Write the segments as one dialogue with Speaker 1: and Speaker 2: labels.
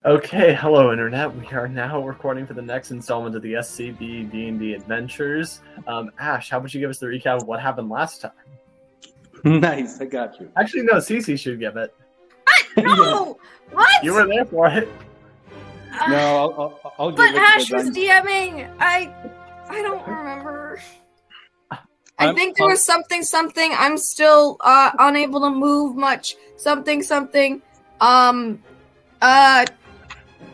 Speaker 1: Okay, hello Internet. We are now recording for the next installment of the SCB D&D Adventures. Ash, how about you give us the recap of what happened last time?
Speaker 2: Nice, I got you.
Speaker 1: Actually, no, Cece should give it.
Speaker 3: No! What?
Speaker 1: You were there for it.
Speaker 2: No, I'll give
Speaker 3: But
Speaker 2: it.
Speaker 3: Ash was DMing. I don't remember. I think there was something. I'm still unable to move much. Something.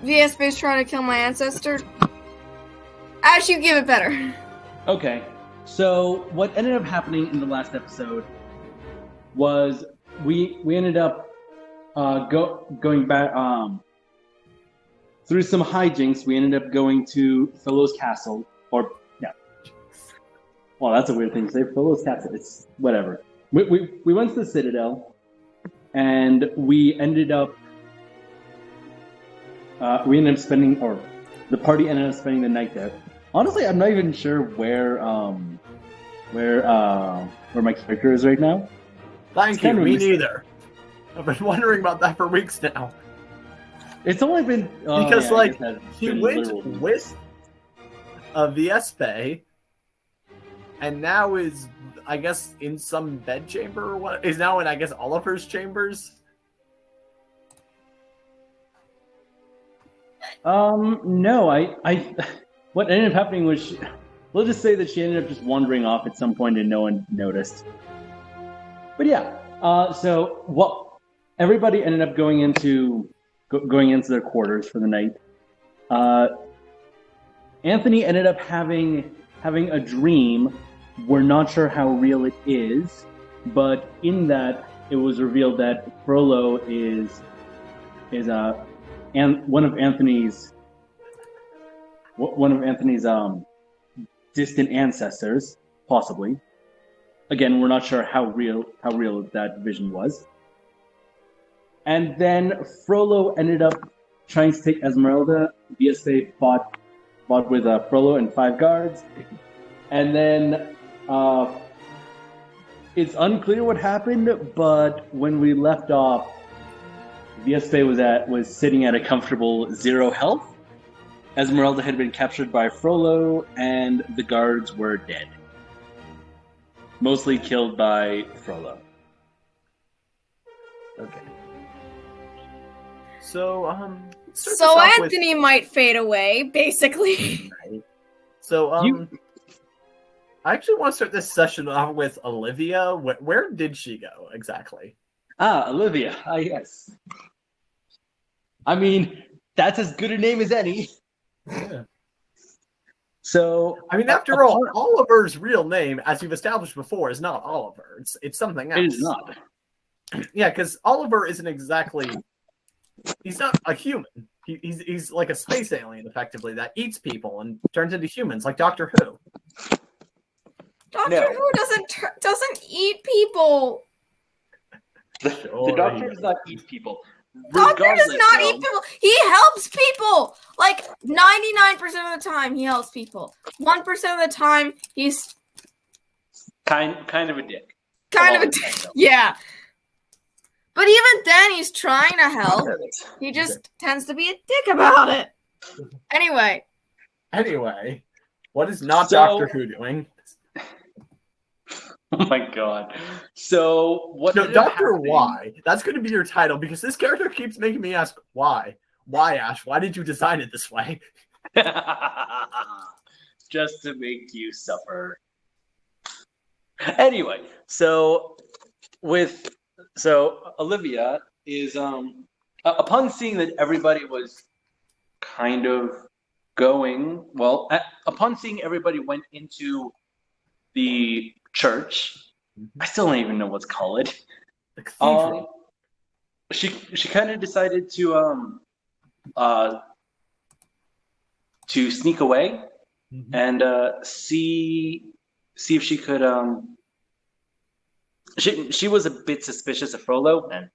Speaker 3: Viespe is trying to kill my ancestor. Ash, you give it better.
Speaker 2: Okay, so what ended up happening in the last episode was we ended up going back through some hijinks. We ended up going to Frollo's castle, well, that's a weird thing to say. Frollo's castle. It's whatever. We went to the Citadel, and we ended up spending, or the party ended up spending the night there. Honestly, I'm not even sure where my character is right now.
Speaker 1: Thank you, me neither. I've been wondering about that for weeks now.
Speaker 2: It's only been
Speaker 1: because he went with a Viespe, and now is, I guess, in some bed chamber or what? Is now in, I guess, Oliver's chambers?
Speaker 2: No, I what ended up happening was, we'll just say that she ended up just wandering off at some point and no one noticed. But yeah, so what everybody ended up going into their quarters for the night. Anthony ended up having a dream. We're not sure how real it is, but in that it was revealed that Frollo is one of Anthony's distant ancestors, possibly. Again, we're not sure how real that vision was. And then Frollo ended up trying to take Esmeralda. Viespe fought with Frollo and 5 guards. And then it's unclear what happened, but when we left off, Viespe was sitting at a comfortable 0 health. Esmeralda had been captured by Frollo, and the guards were dead. Mostly killed by Frollo.
Speaker 1: Okay. So,
Speaker 3: Anthony might fade away, basically.
Speaker 1: Right. So, I actually want to start this session off with Olivia. Where did she go, exactly?
Speaker 2: Olivia. Yes. I mean, that's as good a name as any.
Speaker 1: Yeah.
Speaker 2: So,
Speaker 1: I mean, after all, Oliver's real name, as you've established before, is not Oliver. It's something else.
Speaker 2: It is not.
Speaker 1: Yeah, because Oliver isn't exactly... He's not a human. He's like a space alien, effectively, that eats people and turns into humans, like Doctor Who.
Speaker 3: Doctor Who doesn't eat people.
Speaker 2: The Doctor does not eat people.
Speaker 3: Doctor does not eat people. He helps people. Like 99% of the time, he helps people. 1% of the time, he's
Speaker 2: kind of a dick.
Speaker 3: Kind of a dick. Yeah. But even then, he's trying to help. He just tends to be a dick about it. Anyway,
Speaker 1: what is not Doctor Who doing?
Speaker 2: Oh my god. So what?
Speaker 1: No, Dr. Why. That's going to be your title, because this character keeps making me ask why. Why, Ash? Why did you design it this way?
Speaker 2: Just to make you suffer. Anyway, so Olivia is upon seeing that everybody was kind of going, upon seeing everybody went into the church. I still don't even know what's called.
Speaker 1: The cathedral.
Speaker 2: She kind of decided to sneak away and see if she could. She was a bit suspicious of Frollo, and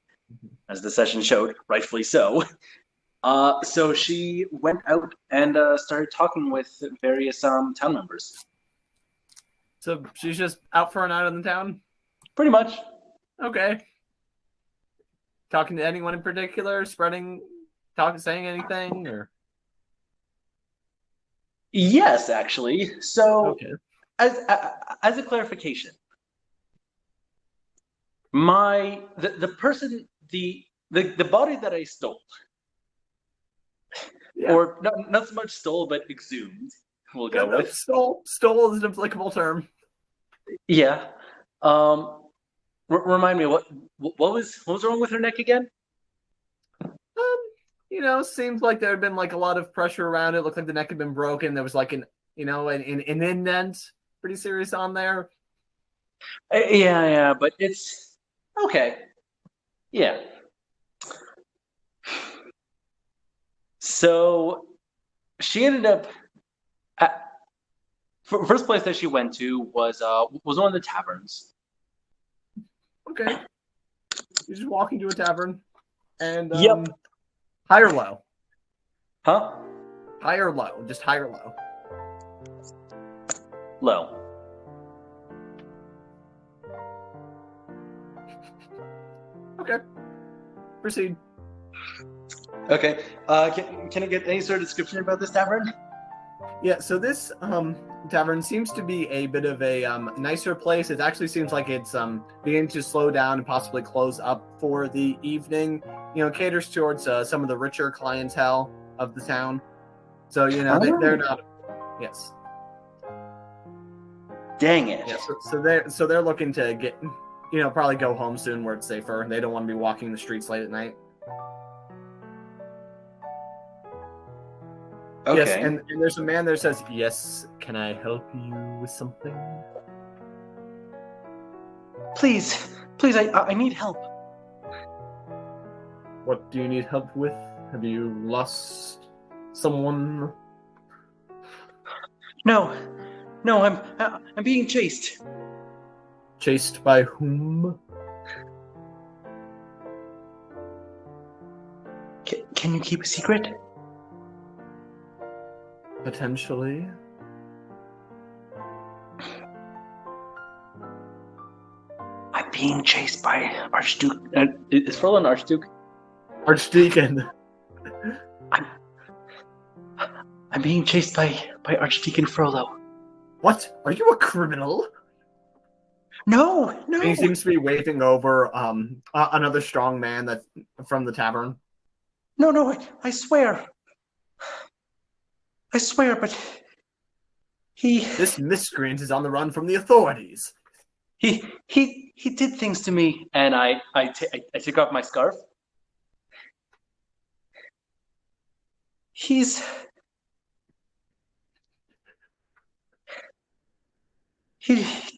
Speaker 2: as the session showed, rightfully so. So she went out and started talking with various town members.
Speaker 1: So she's just out for a night in the town?
Speaker 2: Pretty much.
Speaker 1: Okay. Talking to anyone in particular? Spreading saying anything, or?
Speaker 2: Yes, actually. So,
Speaker 1: Okay.
Speaker 2: as a clarification, the person the body that I stole, or not so much stole, but exhumed. We'll go with
Speaker 1: stole is an applicable term.
Speaker 2: Yeah. Remind me what was wrong with her neck again?
Speaker 1: Seems like there had been like a lot of pressure around it. Looked like the neck had been broken. There was like an indent, pretty serious on there.
Speaker 2: Yeah, but it's okay. Yeah. So she ended up first place that she went to was one of the taverns.
Speaker 1: Okay. You just walk into a tavern, and
Speaker 2: Yep.
Speaker 1: High or low?
Speaker 2: Huh?
Speaker 1: High or low? Just high or low?
Speaker 2: Low.
Speaker 1: Okay. Proceed.
Speaker 2: Okay. Can I get any sort of description about this tavern?
Speaker 1: Yeah, so this tavern seems to be a bit of a nicer place. It actually seems like it's beginning to slow down and possibly close up for the evening. Caters towards some of the richer clientele of the town. So, they're not... Yes.
Speaker 2: Dang it.
Speaker 1: Yeah, so they're looking to get, probably go home soon where it's safer. They don't want to be walking the streets late at night.
Speaker 2: Okay.
Speaker 1: Yes, and there's a man there who says, "Yes, can I help you with something?"
Speaker 2: Please, I need help.
Speaker 1: What do you need help with? Have you lost someone?
Speaker 2: No, I'm being chased.
Speaker 1: Chased by whom?
Speaker 2: Can you keep a secret?
Speaker 1: Potentially.
Speaker 2: I'm being chased by Archduke. Is Frollo an Archduke?
Speaker 1: Archdeacon.
Speaker 2: I'm being chased by Archdeacon Frollo.
Speaker 1: What? Are you a criminal?
Speaker 2: No.
Speaker 1: And he seems to be waving over another strong man that's from the tavern.
Speaker 2: No, I swear. But
Speaker 1: This miscreant is on the run from the authorities.
Speaker 2: He did things to me, and I took off my scarf. He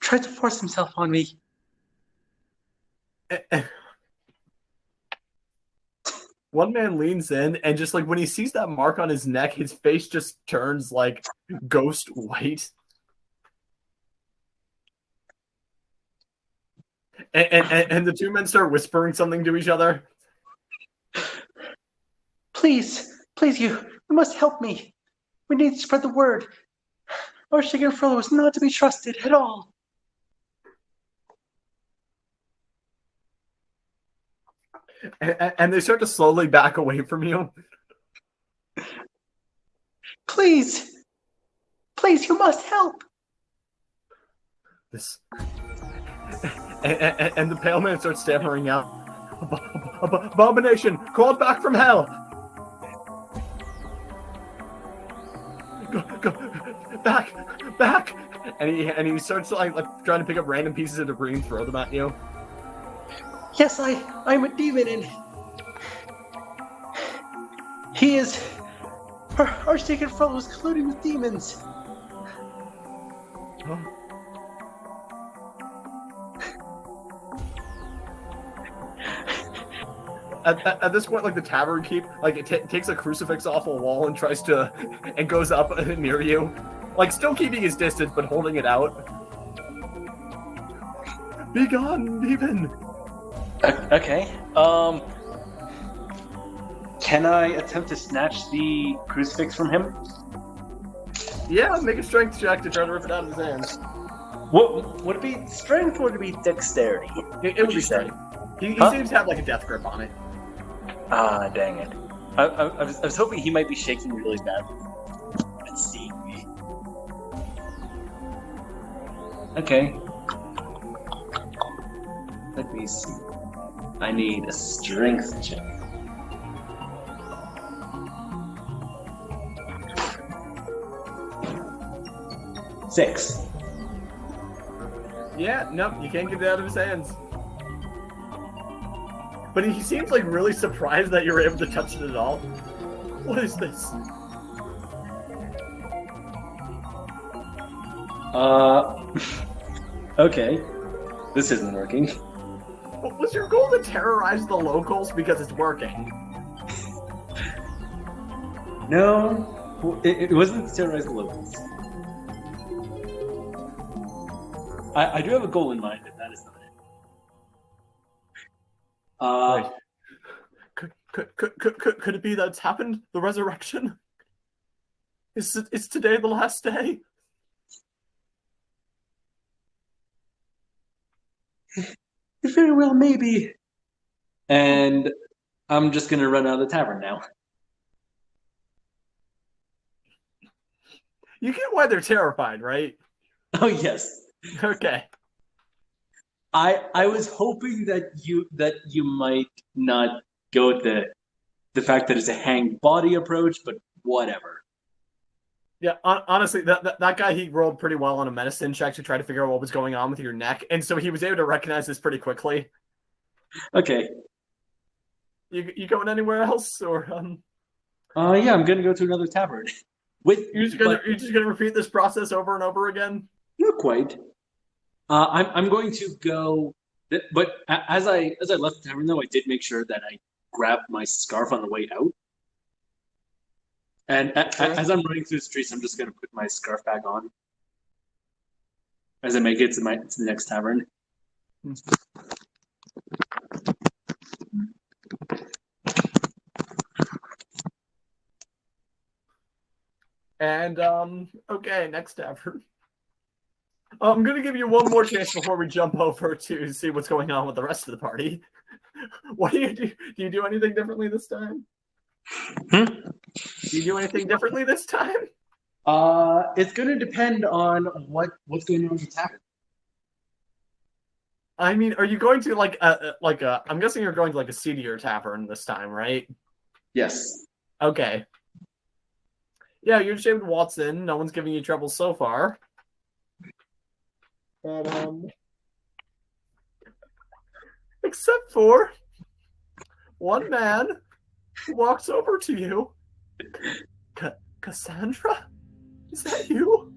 Speaker 2: tried to force himself on me.
Speaker 1: One man leans in, and just like when he sees that mark on his neck, his face just turns like ghost white. And the two men start whispering something to each other.
Speaker 2: Please, you must help me. We need to spread the word. Archdeacon Frollo is not to be trusted at all.
Speaker 1: And they start to slowly back away from you.
Speaker 2: Please, you must help.
Speaker 1: This, and the pale man starts stammering out, "Abomination, called back from hell! Go, back!" And he starts like trying to pick up random pieces of debris and throw them at you.
Speaker 2: Yes, I'm a demon, and he is... Archdeacon Frollo is colluding with demons.
Speaker 1: Huh? At this point, like the tavern keep, like it takes a crucifix off a wall and and goes up near you, like still keeping his distance but holding it out. Be gone, demon.
Speaker 2: Okay. Can I attempt to snatch the crucifix from him?
Speaker 1: Yeah, make a strength check to try to rip it out of his hands.
Speaker 2: What would it be? Strength or would it be dexterity?
Speaker 1: It would be strength. He seems to have like a death grip on it.
Speaker 2: Ah, dang it. I was hoping he might be shaking really badly. Let's see. Okay. Let me see. I need a strength check. Six.
Speaker 1: Yeah, nope, you can't get it out of his hands. But he seems like really surprised that you're able to touch it at all. What is this?
Speaker 2: Okay. This isn't working.
Speaker 1: Was your goal to terrorize the locals because it's working?
Speaker 2: No, it wasn't to terrorize the locals. I do have a goal in mind, and that is not it.
Speaker 1: Could it be that it's happened? The resurrection? Is today the last day?
Speaker 2: It very well may be. And I'm just gonna run out of the tavern now.
Speaker 1: You get why they're terrified, right?
Speaker 2: Oh yes.
Speaker 1: Okay.
Speaker 2: I was hoping that you might not go with the fact that it's a hanged body approach, but whatever.
Speaker 1: Yeah, honestly, that guy, he rolled pretty well on a medicine check to try to figure out what was going on with your neck, and so he was able to recognize this pretty quickly.
Speaker 2: Okay.
Speaker 1: You going anywhere else, or
Speaker 2: Yeah, I'm gonna go to another tavern.
Speaker 1: You're just gonna repeat this process over and over again?
Speaker 2: Not quite. I'm going to go, but as I left the tavern, though, I did make sure that I grabbed my scarf on the way out. And as I'm running through the streets, I'm just going to put my scarf back on as I make it to the next tavern.
Speaker 1: And okay, next tavern. I'm going to give you one more chance before we jump over to see what's going on with the rest of the party. What do you do? Do you do anything differently this time? Do you do anything differently this time?
Speaker 2: It's going to depend on what's going on with the tavern.
Speaker 1: I mean, are you going to I'm guessing you're going to like a seedier tavern this time, right?
Speaker 2: Yes.
Speaker 1: Okay. Yeah, you're just able to waltz in. No one's giving you trouble so far. But, except for one man who walks over to you. Cassandra? Is that you?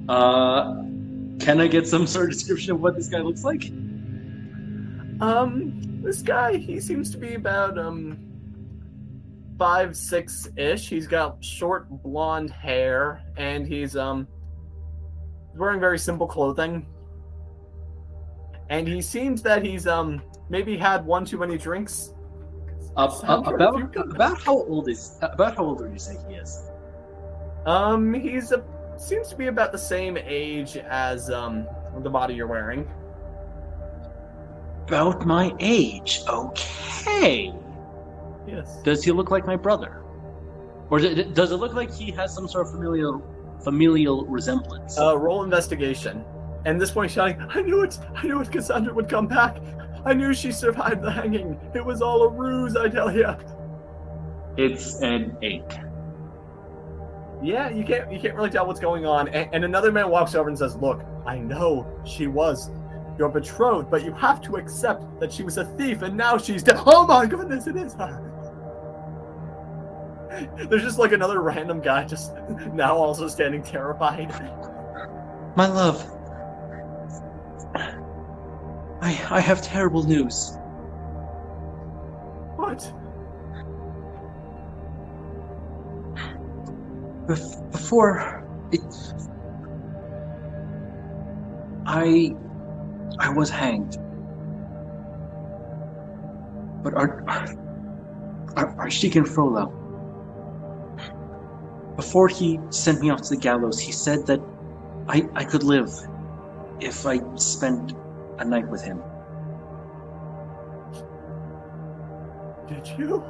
Speaker 2: Can I get some sort of description of what this guy looks like?
Speaker 1: This guy, he seems to be about 5'6" He's got short blonde hair, and he's wearing very simple clothing. And he seems that he's maybe had one too many drinks.
Speaker 2: About how old would you say he is?
Speaker 1: He's seems to be about the same age as the body you're wearing.
Speaker 2: About my age. Okay.
Speaker 1: Yes.
Speaker 2: Does he look like my brother? Or does it look like he has some sort of familial resemblance?
Speaker 1: Roll investigation. And this point, shouting, I knew it! Cassandra would come back! I knew she survived the hanging! It was all a ruse, I tell you!
Speaker 2: It's an 8.
Speaker 1: Yeah, you can't really tell what's going on. And another man walks over and says, look, I know she was your betrothed, but you have to accept that she was a thief and now she's dead. Oh my goodness, it is her! There's just like another random guy just now also standing terrified.
Speaker 2: My love. I have terrible news.
Speaker 1: What?
Speaker 2: Before it, I was hanged. But Archdeacon and Frollo, before he sent me off to the gallows, he said that I could live if I spent a night with him.
Speaker 1: Did you?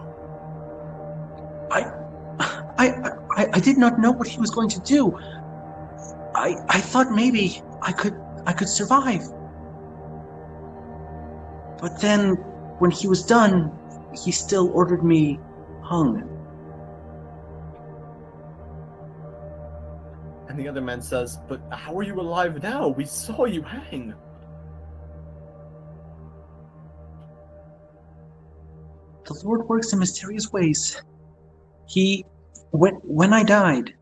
Speaker 4: I did not know what he was going to do. I thought maybe I could survive. But then, when he was done, he still ordered me hung.
Speaker 1: And the other man says, but how are you alive now? We saw you hang.
Speaker 4: The Lord works in mysterious ways. When I died,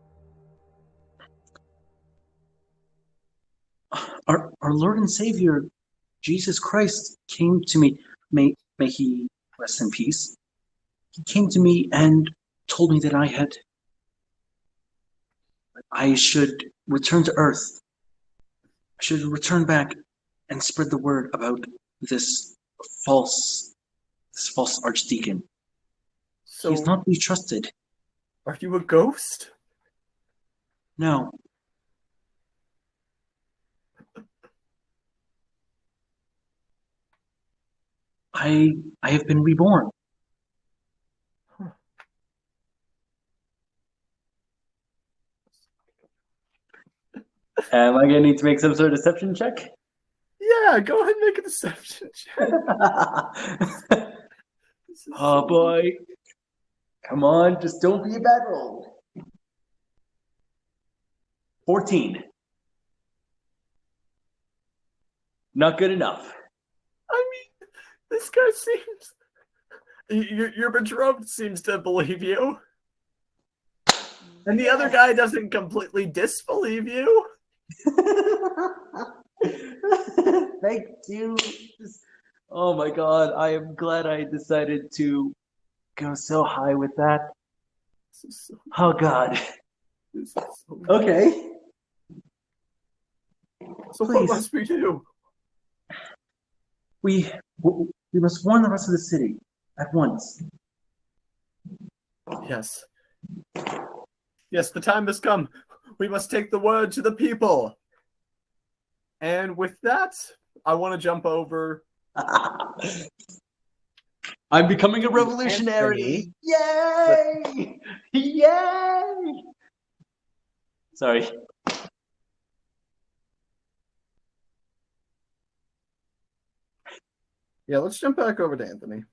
Speaker 4: our Lord and Savior, Jesus Christ, came to me. May he rest in peace. He came to me and told me that I should return to Earth. I should return back and spread the word about this false archdeacon.
Speaker 1: So
Speaker 4: He's not to be trusted.
Speaker 1: Are you a ghost?
Speaker 4: No. I have been reborn.
Speaker 2: Am I gonna need to make some sort of deception check?
Speaker 1: Yeah, go ahead and make a deception check.
Speaker 2: Oh boy. Come on, just don't be a bad roll. 14. Not good enough.
Speaker 1: I mean, this guy seems... Your betrothed seems to believe you. And the other guy doesn't completely disbelieve you.
Speaker 2: Thank you. Oh my god, I am glad I decided to go so high with that. Oh god. Okay.
Speaker 1: So
Speaker 4: Please.
Speaker 1: what must we do?
Speaker 4: We must warn the rest of the city at once.
Speaker 1: Yes. Yes, the time has come. We must take the word to the people. And with that, I want to jump over.
Speaker 2: I'm becoming a revolutionary. Yay! Yay! Sorry.
Speaker 1: Yeah, let's jump back over to Anthony.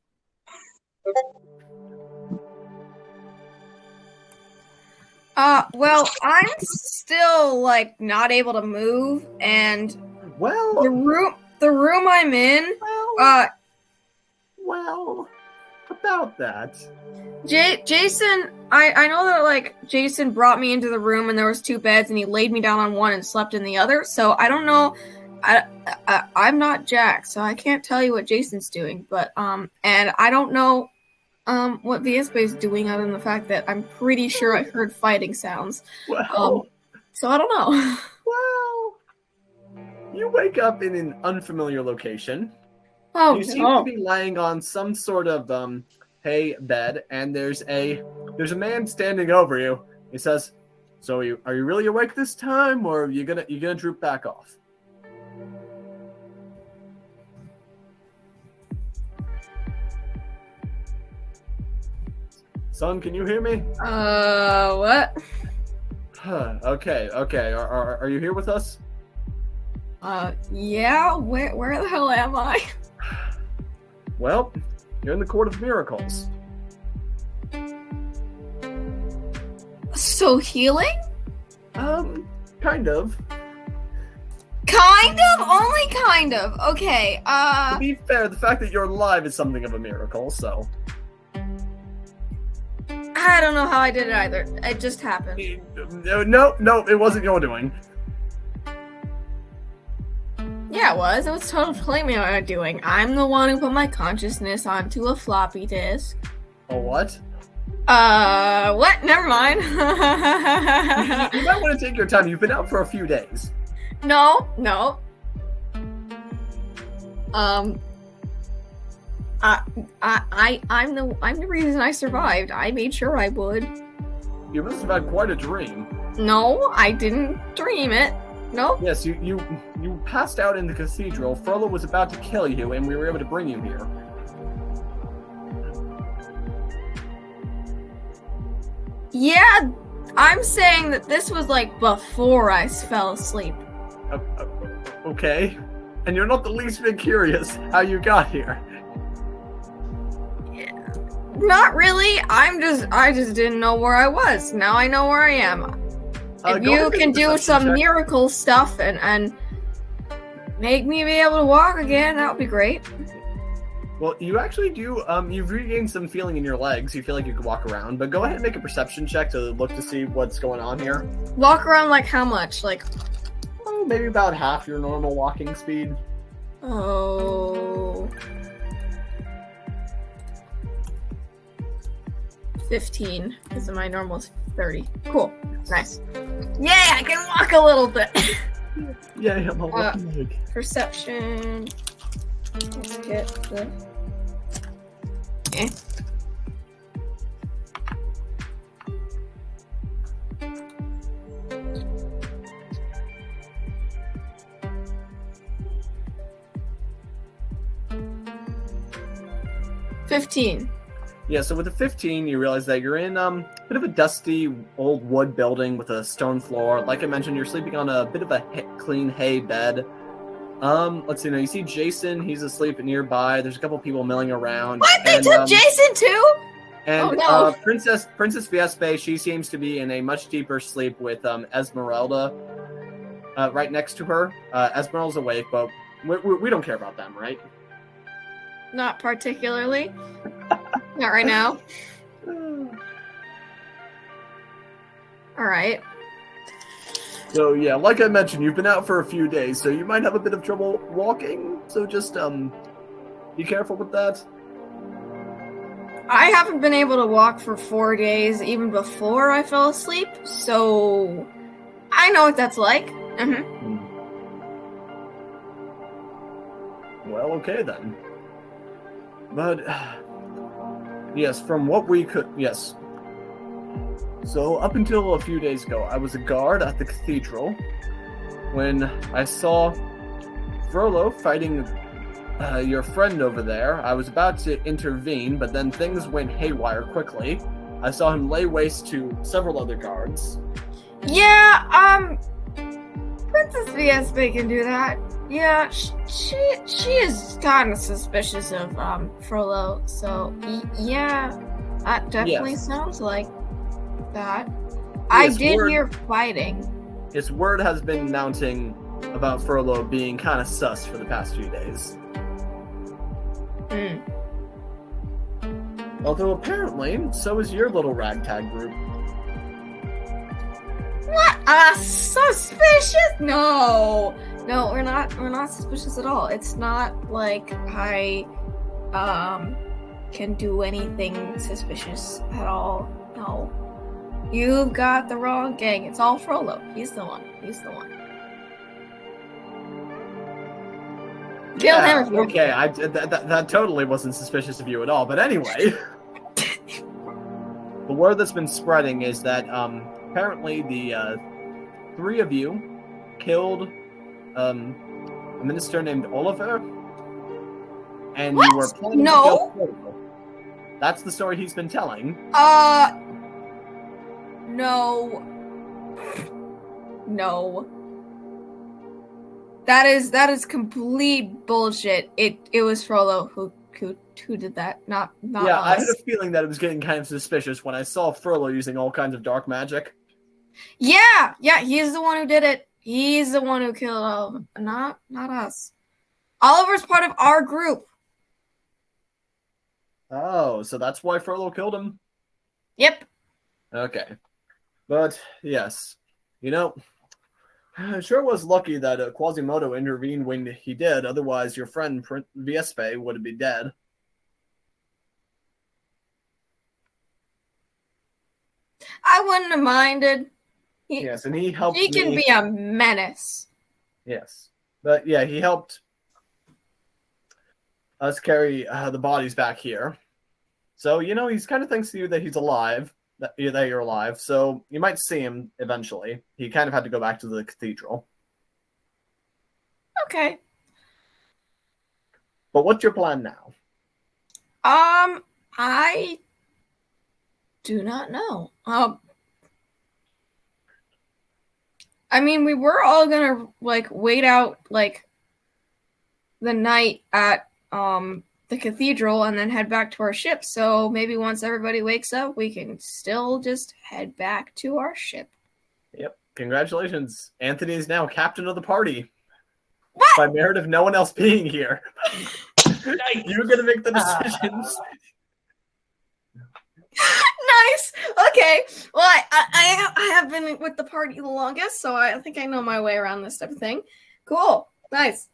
Speaker 3: Well, I'm still like not able to move, and
Speaker 1: Well,
Speaker 3: the room I'm in,
Speaker 1: well, about that.
Speaker 3: Jason, I know that like Jason brought me into the room and there was 2 beds and he laid me down on one and slept in the other. So I don't know. I'm not Jack, so I can't tell you what Jason's doing. But and I don't know what Viespe is doing, other than the fact that I'm pretty sure I heard fighting sounds.
Speaker 1: Well,
Speaker 3: so I don't know.
Speaker 1: Well, you wake up in an unfamiliar location.
Speaker 3: Oh,
Speaker 1: you seem to be lying on some sort of hay bed, and there's a man standing over you. He says, "So are you really awake this time, or are you gonna droop back off?" Son, can you hear me?
Speaker 3: What?
Speaker 1: Okay. Are you here with us?
Speaker 3: Yeah. Where the hell am I?
Speaker 1: Well, you're in the Court of Miracles.
Speaker 3: So healing?
Speaker 1: Kind of.
Speaker 3: Kind of? Only kind of. Okay,
Speaker 1: To be fair, the fact that you're alive is something of a miracle, so...
Speaker 3: I don't know how I did it either. It just happened.
Speaker 1: No, it wasn't your doing.
Speaker 3: Yeah, it was. It was totally my doing. I'm the one who put my consciousness onto a floppy disk.
Speaker 1: A what?
Speaker 3: What? Never mind.
Speaker 1: You might want to take your time. You've been out for a few days.
Speaker 3: No. I'm the reason I survived. I made sure I would.
Speaker 1: You must have had quite a dream.
Speaker 3: No, I didn't dream it. No.
Speaker 1: Yes, you passed out in the cathedral. Frollo was about to kill you, and we were able to bring you here.
Speaker 3: Yeah, I'm saying that this was like before I fell asleep.
Speaker 1: Okay. And you're not the least bit curious how you got here.
Speaker 3: Not really. I just didn't know where I was. Now I know where I am. If you can do some miracle stuff and make me be able to walk again, that would be great.
Speaker 1: Well, you actually do. You've regained some feeling in your legs. You feel like you could walk around, but go ahead and make a perception check to look to see what's going on here.
Speaker 3: Walk around like how much? Like,
Speaker 1: oh, maybe about half your normal walking speed.
Speaker 3: Oh. 15, because my normal is 30. Cool. Nice. Yeah, I can walk a little bit.
Speaker 1: Yeah, I'm a walking leg.
Speaker 3: Perception. Let's get the... Okay. $15.
Speaker 1: Yeah, so with the 15, you realize that you're in a bit of a dusty old wood building with a stone floor. Like I mentioned, you're sleeping on a bit of a clean hay bed. Let's see now. You see Jason. He's asleep nearby. There's a couple people milling around.
Speaker 3: What? They took Jason too?
Speaker 1: And
Speaker 3: oh, no.
Speaker 1: Princess Viespe, she seems to be in a much deeper sleep with Esmeralda right next to her. Esmeralda's awake, but we don't care about them, right?
Speaker 3: Not particularly. Not right now. All right.
Speaker 1: So yeah, like I mentioned, you've been out for a few days, so you might have a bit of trouble walking. So just be careful with that.
Speaker 3: I haven't been able to walk for 4 days, even before I fell asleep. So I know what that's like. Mm-hmm.
Speaker 1: Well, okay then. But yes, from what we could, yes. So up until a few days ago, I was a guard at the cathedral when I saw Frollo fighting your friend over there. I was about to intervene, but then things went haywire quickly. I saw him lay waste to several other guards.
Speaker 3: Yeah, Princess Viespe can do that. Yeah, she is kind of suspicious of Frollo, so yeah, that definitely sounds like that. I did hear fighting.
Speaker 1: His word has been mounting about Frollo being kind of sus for the past few days. Although apparently, so is your little ragtag group.
Speaker 3: What? Suspicious? No, we're not suspicious at all. It's not like I can do anything suspicious at all. No. You've got the wrong gang. It's all Frollo. He's the one. Kill him.
Speaker 1: Okay, that totally wasn't suspicious of you at all. But anyway, the word that's been spreading is that apparently the three of you killed a minister named Oliver, and
Speaker 3: what?
Speaker 1: You were planning to kill Frollo. That's the story he's been telling.
Speaker 3: No. That is complete bullshit. It was Frollo who did that, not
Speaker 1: yeah,
Speaker 3: us.
Speaker 1: I had a feeling that it was getting kind of suspicious when I saw Frollo using all kinds of dark magic.
Speaker 3: Yeah, he's the one who did it. He's the one who killed Oliver, not us. Oliver's part of our group.
Speaker 1: Oh, so that's why Frollo killed him?
Speaker 3: Yep.
Speaker 1: Okay. But, yes. You know, I sure was lucky that Quasimodo intervened when he did. Otherwise, your friend Viespe would be dead.
Speaker 3: I wouldn't have minded.
Speaker 1: Yes, and he helped
Speaker 3: He can be a menace.
Speaker 1: Yes. But, yeah, he helped us carry the bodies back here. So, you know, he's kind of thinks to you that he's alive. That you're alive, so you might see him eventually. He kind of had to go back to the cathedral.
Speaker 3: Okay.
Speaker 1: But what's your plan now?
Speaker 3: I do not know. I mean, we were all gonna like wait out like the night at the cathedral and then head back to our ship. So maybe once everybody wakes up, we can still just head back to our ship.
Speaker 1: Yep. Congratulations. Anthony is now captain of the party.
Speaker 3: What?
Speaker 1: By merit of no one else being here. You're going to make the decisions.
Speaker 3: Nice. Okay. Well, I have been with the party the longest, so I think I know my way around this type of thing. Cool. Nice.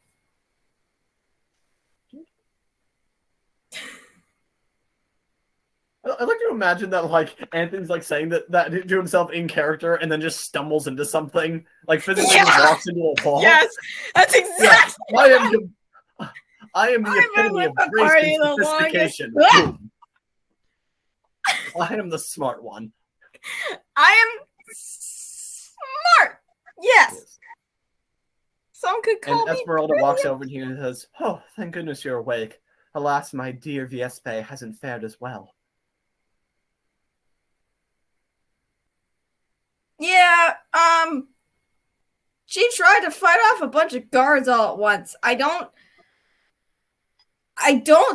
Speaker 1: I'd like to imagine that, like, Anthony's, like, saying that to himself in character and then just stumbles into something, like, physically walks into a wall.
Speaker 3: Yes, that's exactly
Speaker 1: I am the epitome of grace and sophistication. I am the smart one.
Speaker 3: I am smart. Yes. Some could call me.
Speaker 1: And Esmeralda walks over to you and says, "Oh, thank goodness you're awake. Alas, my dear Viespe hasn't fared as well."
Speaker 3: Yeah, she tried to fight off a bunch of guards all at once. I don't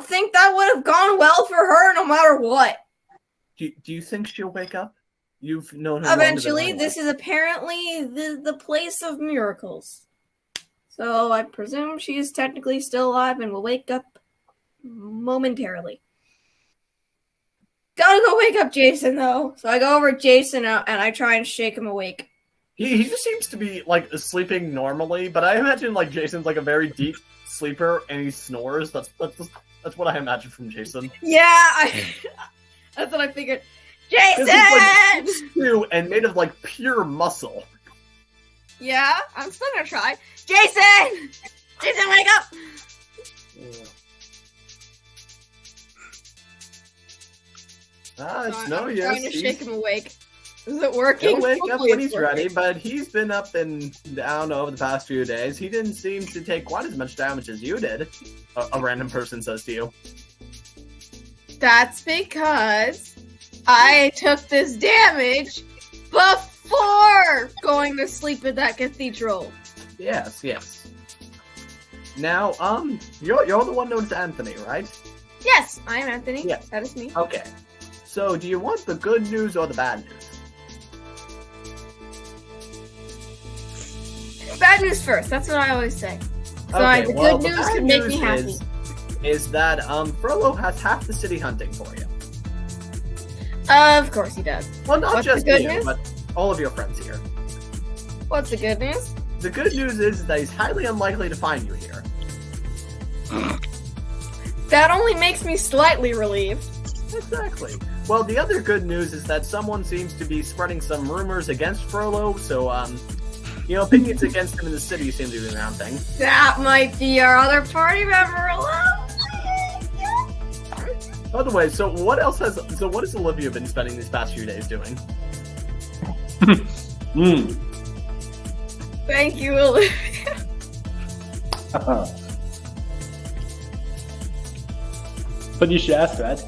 Speaker 3: think that would have gone well for her no matter what.
Speaker 1: Do you think she'll wake up? You've known her
Speaker 3: eventually. This is apparently the place of miracles. So I presume she's technically still alive and will wake up momentarily. Gotta go wake up Jason, though. So I go over to Jason and I try and shake him awake.
Speaker 1: He just seems to be, like, sleeping normally, but I imagine, like, Jason's, like, a very deep sleeper and he snores. That's what I imagine from Jason.
Speaker 3: Yeah, that's what I figured. Jason!
Speaker 1: He's, like, and made of, like, pure muscle.
Speaker 3: Yeah, I'm still gonna try. Jason! Jason, wake up!
Speaker 1: It's no use.
Speaker 3: I'm trying to shake him awake. Is it working?
Speaker 1: He'll wake up when he's ready, but he's been up and down over the past few days. He didn't seem to take quite as much damage as you did, a random person says to you.
Speaker 3: That's because I took this damage before going to sleep at that cathedral.
Speaker 1: Yes. Now, you're the one known as Anthony, right?
Speaker 3: Yes, I am Anthony.
Speaker 1: Yeah.
Speaker 3: That is me.
Speaker 1: Okay. So, do you want the good news or the bad news?
Speaker 3: Bad news first. That's what I always say. So
Speaker 1: Okay,
Speaker 3: the
Speaker 1: well,
Speaker 3: good news can make me happy.
Speaker 1: Is that Frollo has half the city hunting for you.
Speaker 3: Of course he does.
Speaker 1: Well, not
Speaker 3: What's
Speaker 1: just
Speaker 3: the good
Speaker 1: you,
Speaker 3: news?
Speaker 1: but all of your friends here.
Speaker 3: What's the good news?
Speaker 1: The good news is that he's highly unlikely to find you here.
Speaker 3: That only makes me slightly relieved.
Speaker 1: Exactly. Well, the other good news is that someone seems to be spreading some rumors against Frollo, so, opinions against him in the city seem to be mounting.
Speaker 3: That might be our other party member.
Speaker 1: By the way, so what has Olivia been spending these past few days doing?
Speaker 3: Thank you, Olivia.
Speaker 2: But you should ask that.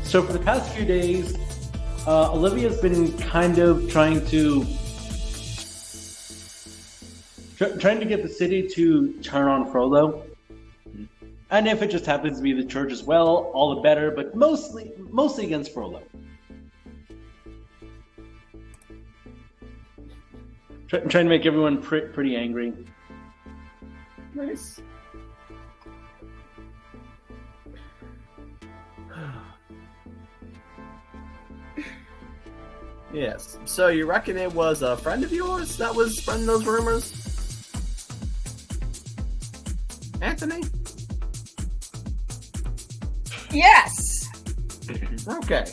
Speaker 2: So for the past few days, Olivia's been kind of trying to get the city to turn on Frollo. And if it just happens to be the church as well, all the better, but mostly against Frollo. Trying to make everyone pretty angry.
Speaker 1: Nice. Yes. So you reckon it was a friend of yours that was spreading those rumors? Anthony?
Speaker 3: Yes.
Speaker 1: Okay.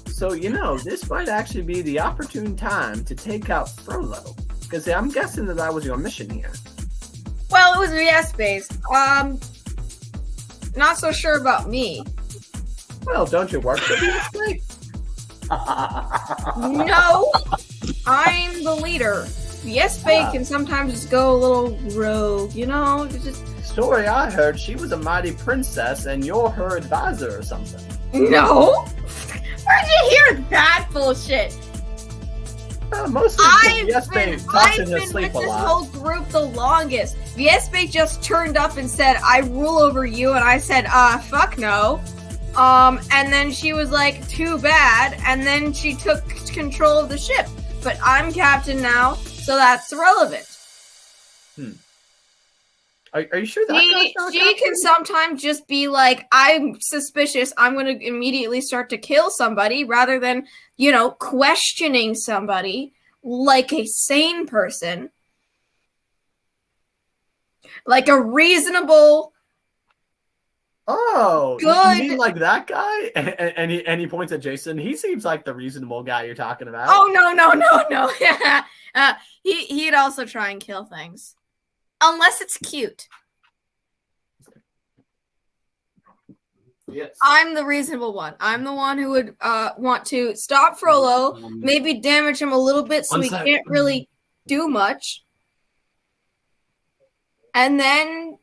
Speaker 1: So, this might actually be the opportune time to take out Frollo. Because I'm guessing that was your mission here.
Speaker 3: Well, it was Viespe's. Not so sure about me.
Speaker 1: Well, don't you work for Viespe?
Speaker 3: No, I'm the leader. Viespe can sometimes just go a little rogue, just...
Speaker 1: Story I heard, she was a mighty princess and you're her advisor or something.
Speaker 3: No! Where'd you hear that bullshit?
Speaker 1: Mostly
Speaker 3: I've
Speaker 1: been
Speaker 3: been
Speaker 1: with
Speaker 3: this whole group the longest. Viespe just turned up and said, I rule over you, and I said, fuck no. And then she was like, too bad, and then she took control of the ship. But I'm captain now, so that's relevant.
Speaker 1: Are you sure that
Speaker 3: she can sometimes just be like, I'm suspicious, I'm going to immediately start to kill somebody rather than, questioning somebody like a sane person. Like a reasonable...
Speaker 1: Oh,
Speaker 3: good.
Speaker 1: You mean like that guy? And he points at Jason. He seems like the reasonable guy you're talking about.
Speaker 3: Oh, no. He'd also try and kill things. Unless it's cute.
Speaker 1: Yes.
Speaker 3: I'm the reasonable one. I'm the one who would want to stop Frollo, maybe damage him a little bit so he can't really do much. And then,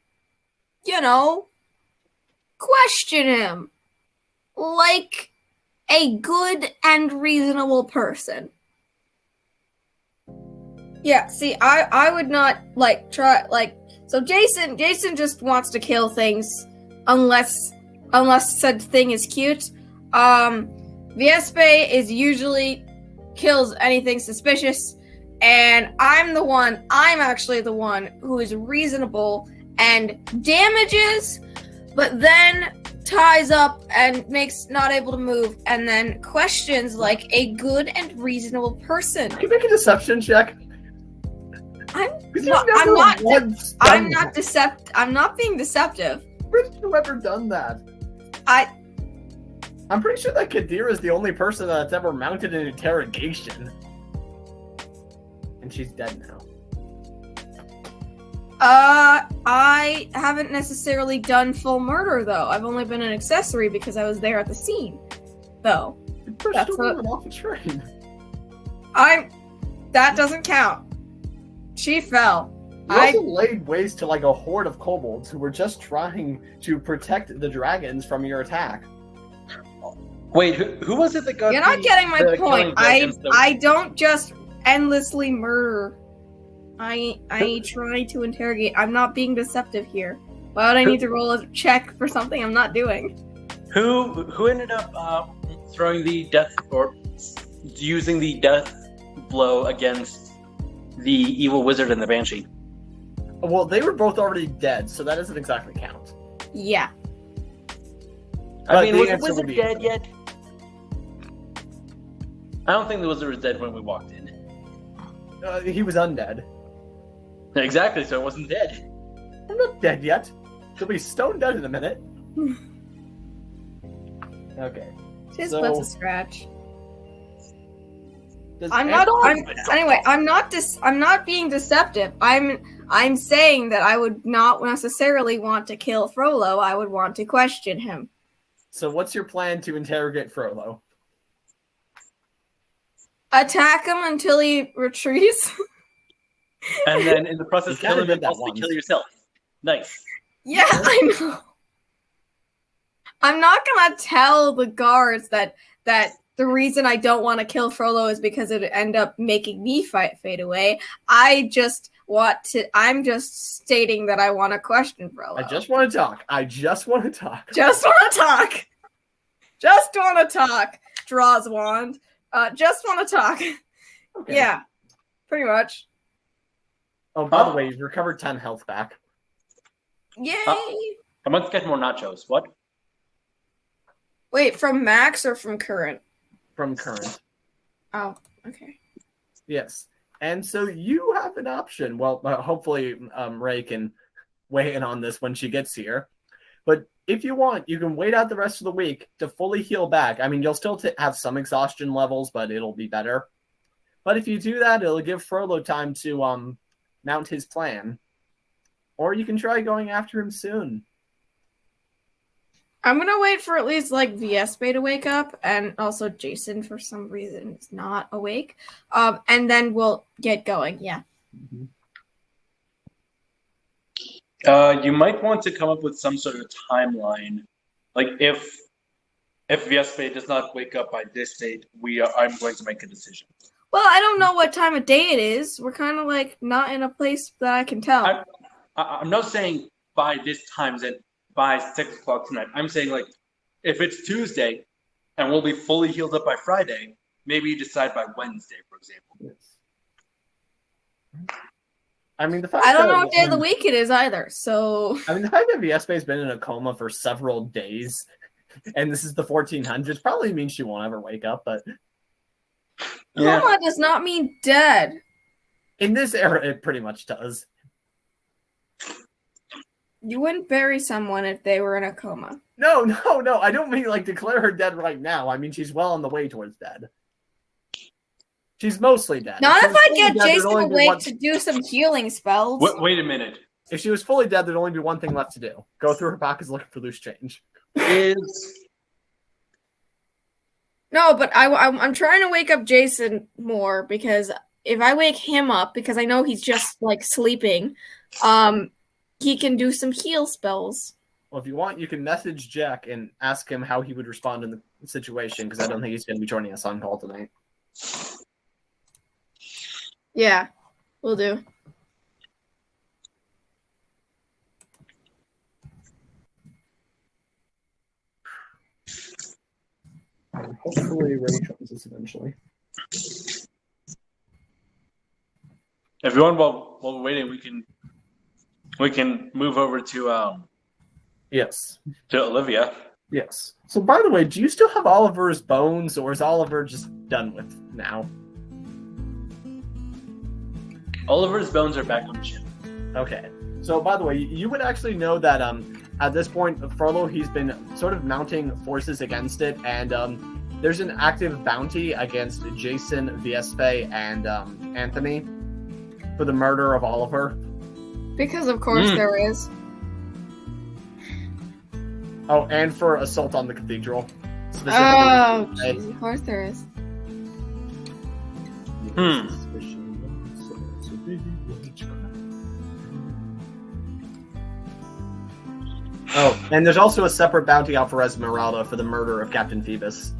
Speaker 3: question him. Like a good and reasonable person. Yeah, see, I would not, so Jason just wants to kill things unless said thing is cute. Viespe is usually kills anything suspicious, and I'm actually the one who is reasonable and damages, but then ties up and makes not able to move, and then questions like a good and reasonable person.
Speaker 1: Can you make a deception check?
Speaker 3: I'm not being deceptive.
Speaker 1: When have you ever done that? I'm pretty sure that Kadira is the only person that's ever mounted an interrogation. And she's dead now.
Speaker 3: I haven't necessarily done full murder, though. I've only been an accessory because I was there at the scene, though.
Speaker 1: You pushed a woman off a train.
Speaker 3: That doesn't count. She fell.
Speaker 1: You also laid waste to a horde of kobolds who were just trying to protect the dragons from your attack.
Speaker 2: Wait, who was it that got?
Speaker 3: You're not getting my point. I don't just endlessly murder. I try to interrogate. I'm not being deceptive here. Why would I need to roll a check for something I'm not doing?
Speaker 2: Who ended up throwing the death or using the death blow against the evil wizard and the banshee?
Speaker 1: Well, they were both already dead, so that doesn't exactly count.
Speaker 3: Yeah.
Speaker 2: I mean, was the wizard dead yet? I don't think the wizard was dead when we walked in.
Speaker 1: He was undead.
Speaker 2: Exactly, so it wasn't dead.
Speaker 1: I'm not dead yet. He'll be stone dead in a minute. Okay.
Speaker 3: Just puts a scratch.
Speaker 1: I'm not being deceptive. I'm saying that I would not necessarily want to kill Frollo. I would want to question him. So what's your plan to interrogate Frollo?
Speaker 3: Attack him until he retreats.
Speaker 2: And then in the process, kill him and possibly kill yourself. Nice.
Speaker 3: Yeah, I know. I'm not gonna tell the guards that the reason I don't want to kill Frollo is because it would end up making me fade away. I'm just stating that I want to question Frollo.
Speaker 1: I just want to talk. Just want to talk. Draws wand. Just want to talk. Okay. Yeah, pretty much. Oh, by the way, you've recovered 10 health back.
Speaker 3: Yay!
Speaker 2: I want to get more nachos. What?
Speaker 3: Wait, from max or from current?
Speaker 1: From current.
Speaker 3: Oh, okay.
Speaker 1: Yes. And so you have an option. Well, hopefully Ray can weigh in on this when she gets here. But if you want, you can wait out the rest of the week to fully heal back. I mean, you'll still have some exhaustion levels, but it'll be better. But if you do that, it'll give Frollo time to mount his plan. Or you can try going after him soon.
Speaker 3: I'm going to wait for at least Viespe to wake up, and also Jason for some reason is not awake. And then we'll get going, yeah.
Speaker 2: You might want to come up with some sort of timeline. Like if If Viespe does not wake up by this date, I'm going to make a decision.
Speaker 3: Well, I don't know what time of day it is. We're kind of like not in a place that I can tell.
Speaker 2: I'm not saying by this time, that by 6 o'clock tonight. I'm saying like if it's Tuesday and we'll be fully healed up by Friday, maybe you decide by Wednesday, for example.
Speaker 1: Yes. I mean, the fact
Speaker 3: I don't know what day of the week it is either. So
Speaker 1: I mean, the fact that Viespe has been in a coma for several days, and this is the 1400s, probably means she won't ever wake up. But
Speaker 3: coma does not mean dead.
Speaker 1: In this era, it pretty much does.
Speaker 3: You wouldn't bury someone if they were in a coma.
Speaker 1: No. I don't mean like declare her dead right now. I mean she's well on the way towards dead. She's mostly dead.
Speaker 3: Not if I get Jason awake to do some healing spells.
Speaker 2: Wait a minute.
Speaker 1: If she was fully dead, there'd only be one thing left to do. Go through her pockets looking for loose change.
Speaker 3: No, but I'm trying to wake up Jason more because if I wake him up, because I know he's just like sleeping, he can do some heal spells.
Speaker 1: Well, if you want, you can message Jack and ask him how he would respond in the situation, because I don't think he's going to be joining us on call tonight.
Speaker 3: Yeah, will do.
Speaker 1: Hopefully, Ray joins us eventually.
Speaker 2: If you want, while we're waiting, we can move over to
Speaker 1: Yes.
Speaker 2: To Olivia.
Speaker 1: Yes. So, by the way, do you still have Oliver's bones, or is Oliver just done with now?
Speaker 2: Oliver's bones are back on the ship.
Speaker 1: Okay. So, by the way, you would actually know that at this point, Frollo, he's been sort of mounting forces against it, and there's an active bounty against Jason, Viespe, and Anthony for the murder of Oliver.
Speaker 3: Because of course there is.
Speaker 1: Oh, and for assault on the cathedral.
Speaker 3: Oh, geez, of course there is.
Speaker 1: Oh, and there's also a separate bounty out for Esmeralda for the murder of Captain Phoebus.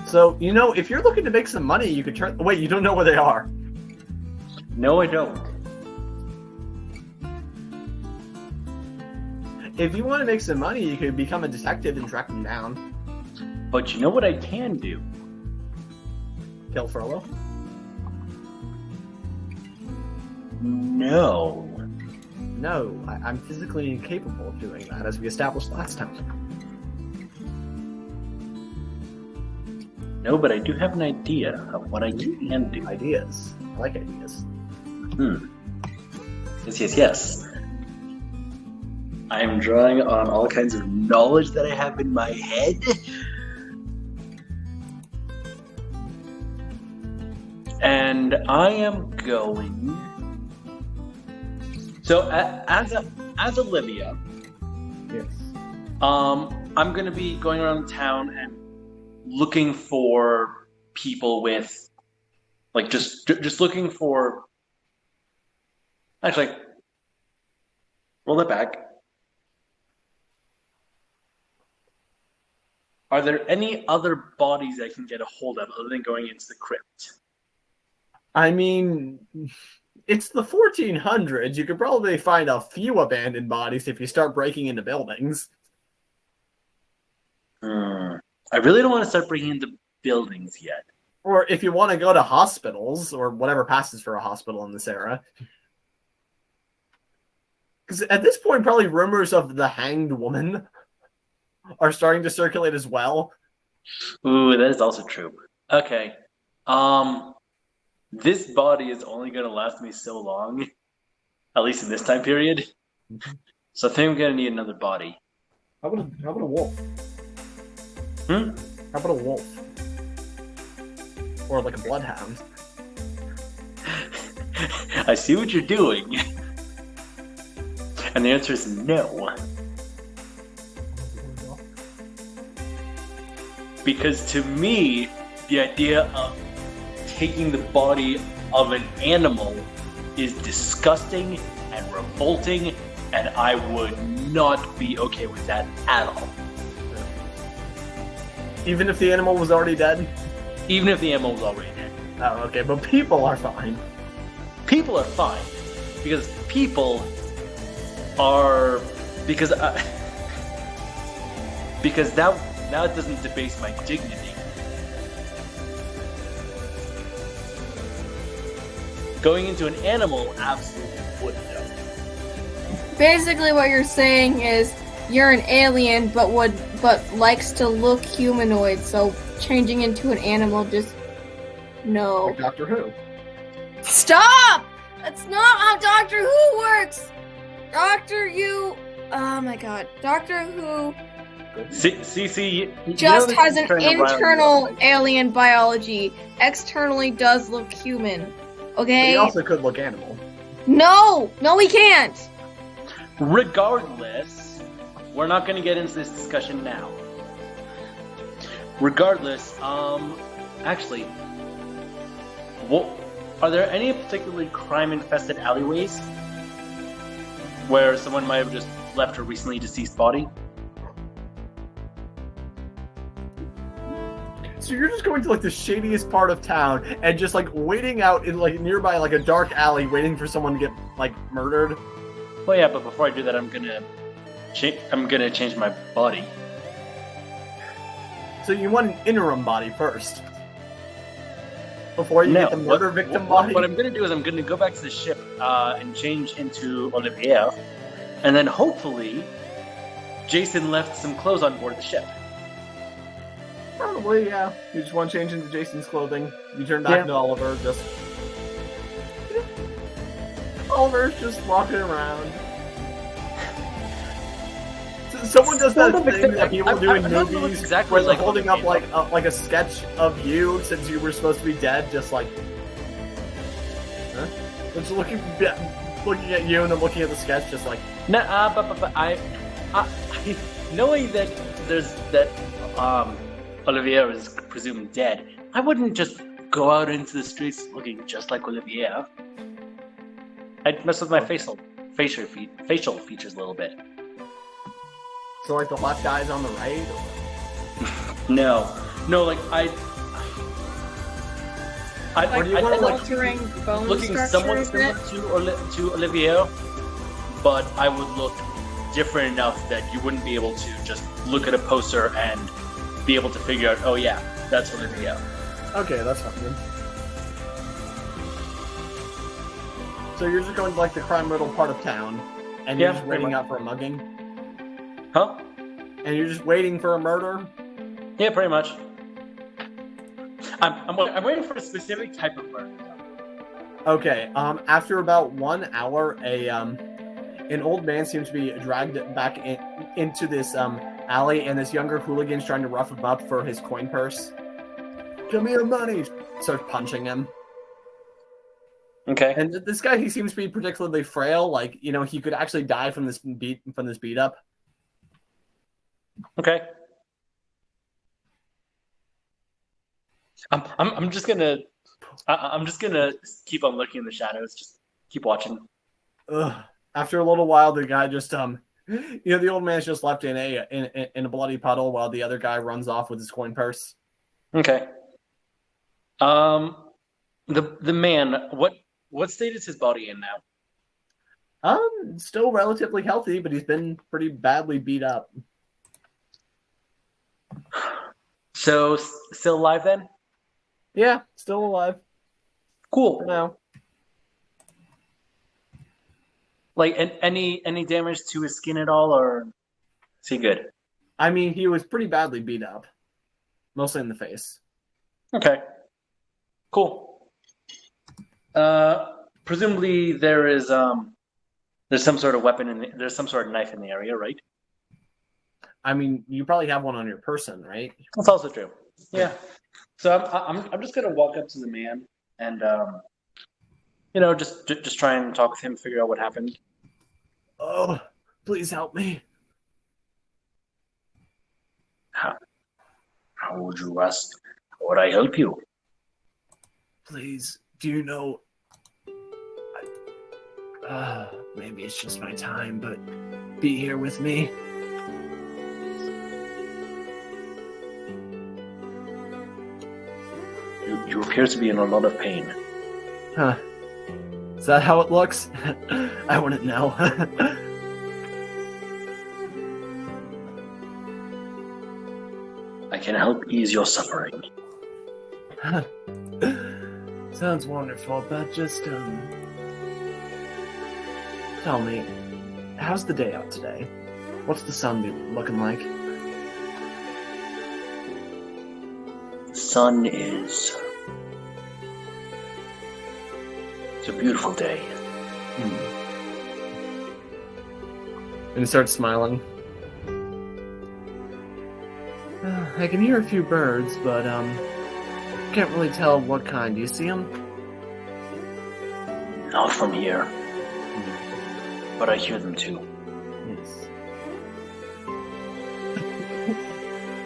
Speaker 1: So, you know, if you're looking to make some money, you could turn... Wait, you don't know where they are?
Speaker 2: No, I don't.
Speaker 1: If you want to make some money, you could become a detective and track them down.
Speaker 2: But you know what I can do?
Speaker 1: Kill Frollo?
Speaker 2: No.
Speaker 1: No, I'm physically incapable of doing that, as we established last time.
Speaker 2: No, but I do have an idea of what I can do.
Speaker 1: Ideas. I like ideas.
Speaker 2: Yes. I am drawing on all kinds of knowledge that I have in my head. And I am going... So, as Olivia...
Speaker 1: Yes.
Speaker 2: I'm going to be going around town and looking for people with... Like, just looking for... Actually, roll it back. Are there any other bodies I can get a hold of other than going into the crypt?
Speaker 1: I mean, it's the 1400s. You could probably find a few abandoned bodies if you start breaking into buildings.
Speaker 2: I really don't want to start breaking into buildings yet.
Speaker 1: Or if you want to go to hospitals, or whatever passes for a hospital in this era. Because at this point, probably rumors of the hanged woman are starting to circulate as well.
Speaker 2: Ooh, that is also true. Okay. This body is only going to last me so long, at least in this time period. So I think I'm going to need another body.
Speaker 1: How about a wolf?
Speaker 2: How
Speaker 1: about a wolf? Or like a bloodhound?
Speaker 2: I see what you're doing. And the answer is no. Because to me, the idea of taking the body of an animal is disgusting and revolting, and I would not be okay with that at all.
Speaker 1: Even if the animal was already dead?
Speaker 2: Even if the animal was already dead.
Speaker 1: Oh, okay, but people are fine.
Speaker 2: People are fine. Because people are... Because now it doesn't debase my dignity. Going into an animal absolutely wouldn't have.
Speaker 3: Basically, what you're saying is you're an alien, but likes to look humanoid. So changing into an animal, just no.
Speaker 1: Like Doctor Who.
Speaker 3: Stop! That's not how Doctor Who works. Oh my God, Doctor Who
Speaker 2: See,
Speaker 3: just has an internal alien biology. Externally does look human. Okay.
Speaker 1: But he also could look animal.
Speaker 3: No, he can't.
Speaker 2: Regardless, we're not going to get into this discussion now. Regardless, actually, are there any particularly crime-infested alleyways where someone might have just left a recently deceased body?
Speaker 1: So you're just going to like the shadiest part of town and just like waiting out in like nearby like a dark alley waiting for someone to get like murdered?
Speaker 2: Well, yeah, but before I do that, I'm gonna change my body.
Speaker 1: So you want an interim body first? Before you get the murder victim body?
Speaker 2: What I'm gonna do is I'm gonna go back to the ship and change into Olivier, and then hopefully Jason left some clothes on board the ship.
Speaker 1: Probably, yeah. You just want to change into Jason's clothing. You turn back into Oliver, just... Oliver's just walking around. Someone does that thing that people do in movies where they're holding up like a sketch of you since you were supposed to be dead, just like... Huh? Just looking at you and then looking at the sketch, just like...
Speaker 2: No, but I knowing that there's that, Olivier is presumed dead, I wouldn't just go out into the streets looking just like Olivier. I'd mess with my facial features a little bit.
Speaker 1: So like the left eye's on the right?
Speaker 2: No, like I'd
Speaker 3: altering bone
Speaker 2: looking
Speaker 3: structure,
Speaker 2: somewhat similar to Olivier, but I would look different enough that you wouldn't be able to just look at a poster and be able to figure out, oh yeah, that's Olivier.
Speaker 1: Okay, that's fine then. So you're just going to like the crime-riddled part of town, and you're just waiting out for a mugging?
Speaker 2: Huh?
Speaker 1: And you're just waiting for a murder?
Speaker 2: Yeah, pretty much. I'm waiting for a specific type of murder.
Speaker 1: Okay, after about 1 hour, an old man seems to be dragged back into this alley, and this younger hooligan's trying to rough him up for his coin purse. Give me your money! Starts punching him.
Speaker 2: Okay.
Speaker 1: And this guy, he seems to be particularly frail. Like, you know, he could actually die from this beat up.
Speaker 2: Okay. I'm just gonna keep on looking in the shadows. Just keep watching.
Speaker 1: Ugh. After a little while, the guy just the old man's just left in a bloody puddle while the other guy runs off with his coin purse.
Speaker 2: Okay. The man, what state is his body in now?
Speaker 1: Still relatively healthy, but he's been pretty badly beat up.
Speaker 2: So, still alive then?
Speaker 1: Yeah, still alive.
Speaker 2: Cool.
Speaker 1: For now.
Speaker 2: Like, any damage to his skin at all, or is he good?
Speaker 1: I mean, he was pretty badly beat up. Mostly in the face.
Speaker 2: Okay. Cool. Presumably there's some sort of weapon there's some sort of knife in the area, right?
Speaker 1: I mean, you probably have one on your person, right?
Speaker 2: That's also true. Yeah. So I'm just gonna walk up to the man and just try and talk with him, figure out what happened.
Speaker 1: Oh, please help me.
Speaker 2: How would you ask? How would I help you?
Speaker 1: Please, do you know? Maybe it's just my time, but be here with me.
Speaker 4: You appear to be in a lot of pain.
Speaker 1: Huh. Is that how it looks? I wouldn't know.
Speaker 4: I can help ease your suffering.
Speaker 1: Sounds wonderful, but just, tell me, how's the day out today? What's the sun be looking like?
Speaker 4: The sun is... It's a beautiful day.
Speaker 1: And he starts smiling. I can hear a few birds, but, can't really tell what kind. Do you see them?
Speaker 4: Not from here. But I hear them too.
Speaker 1: Yes.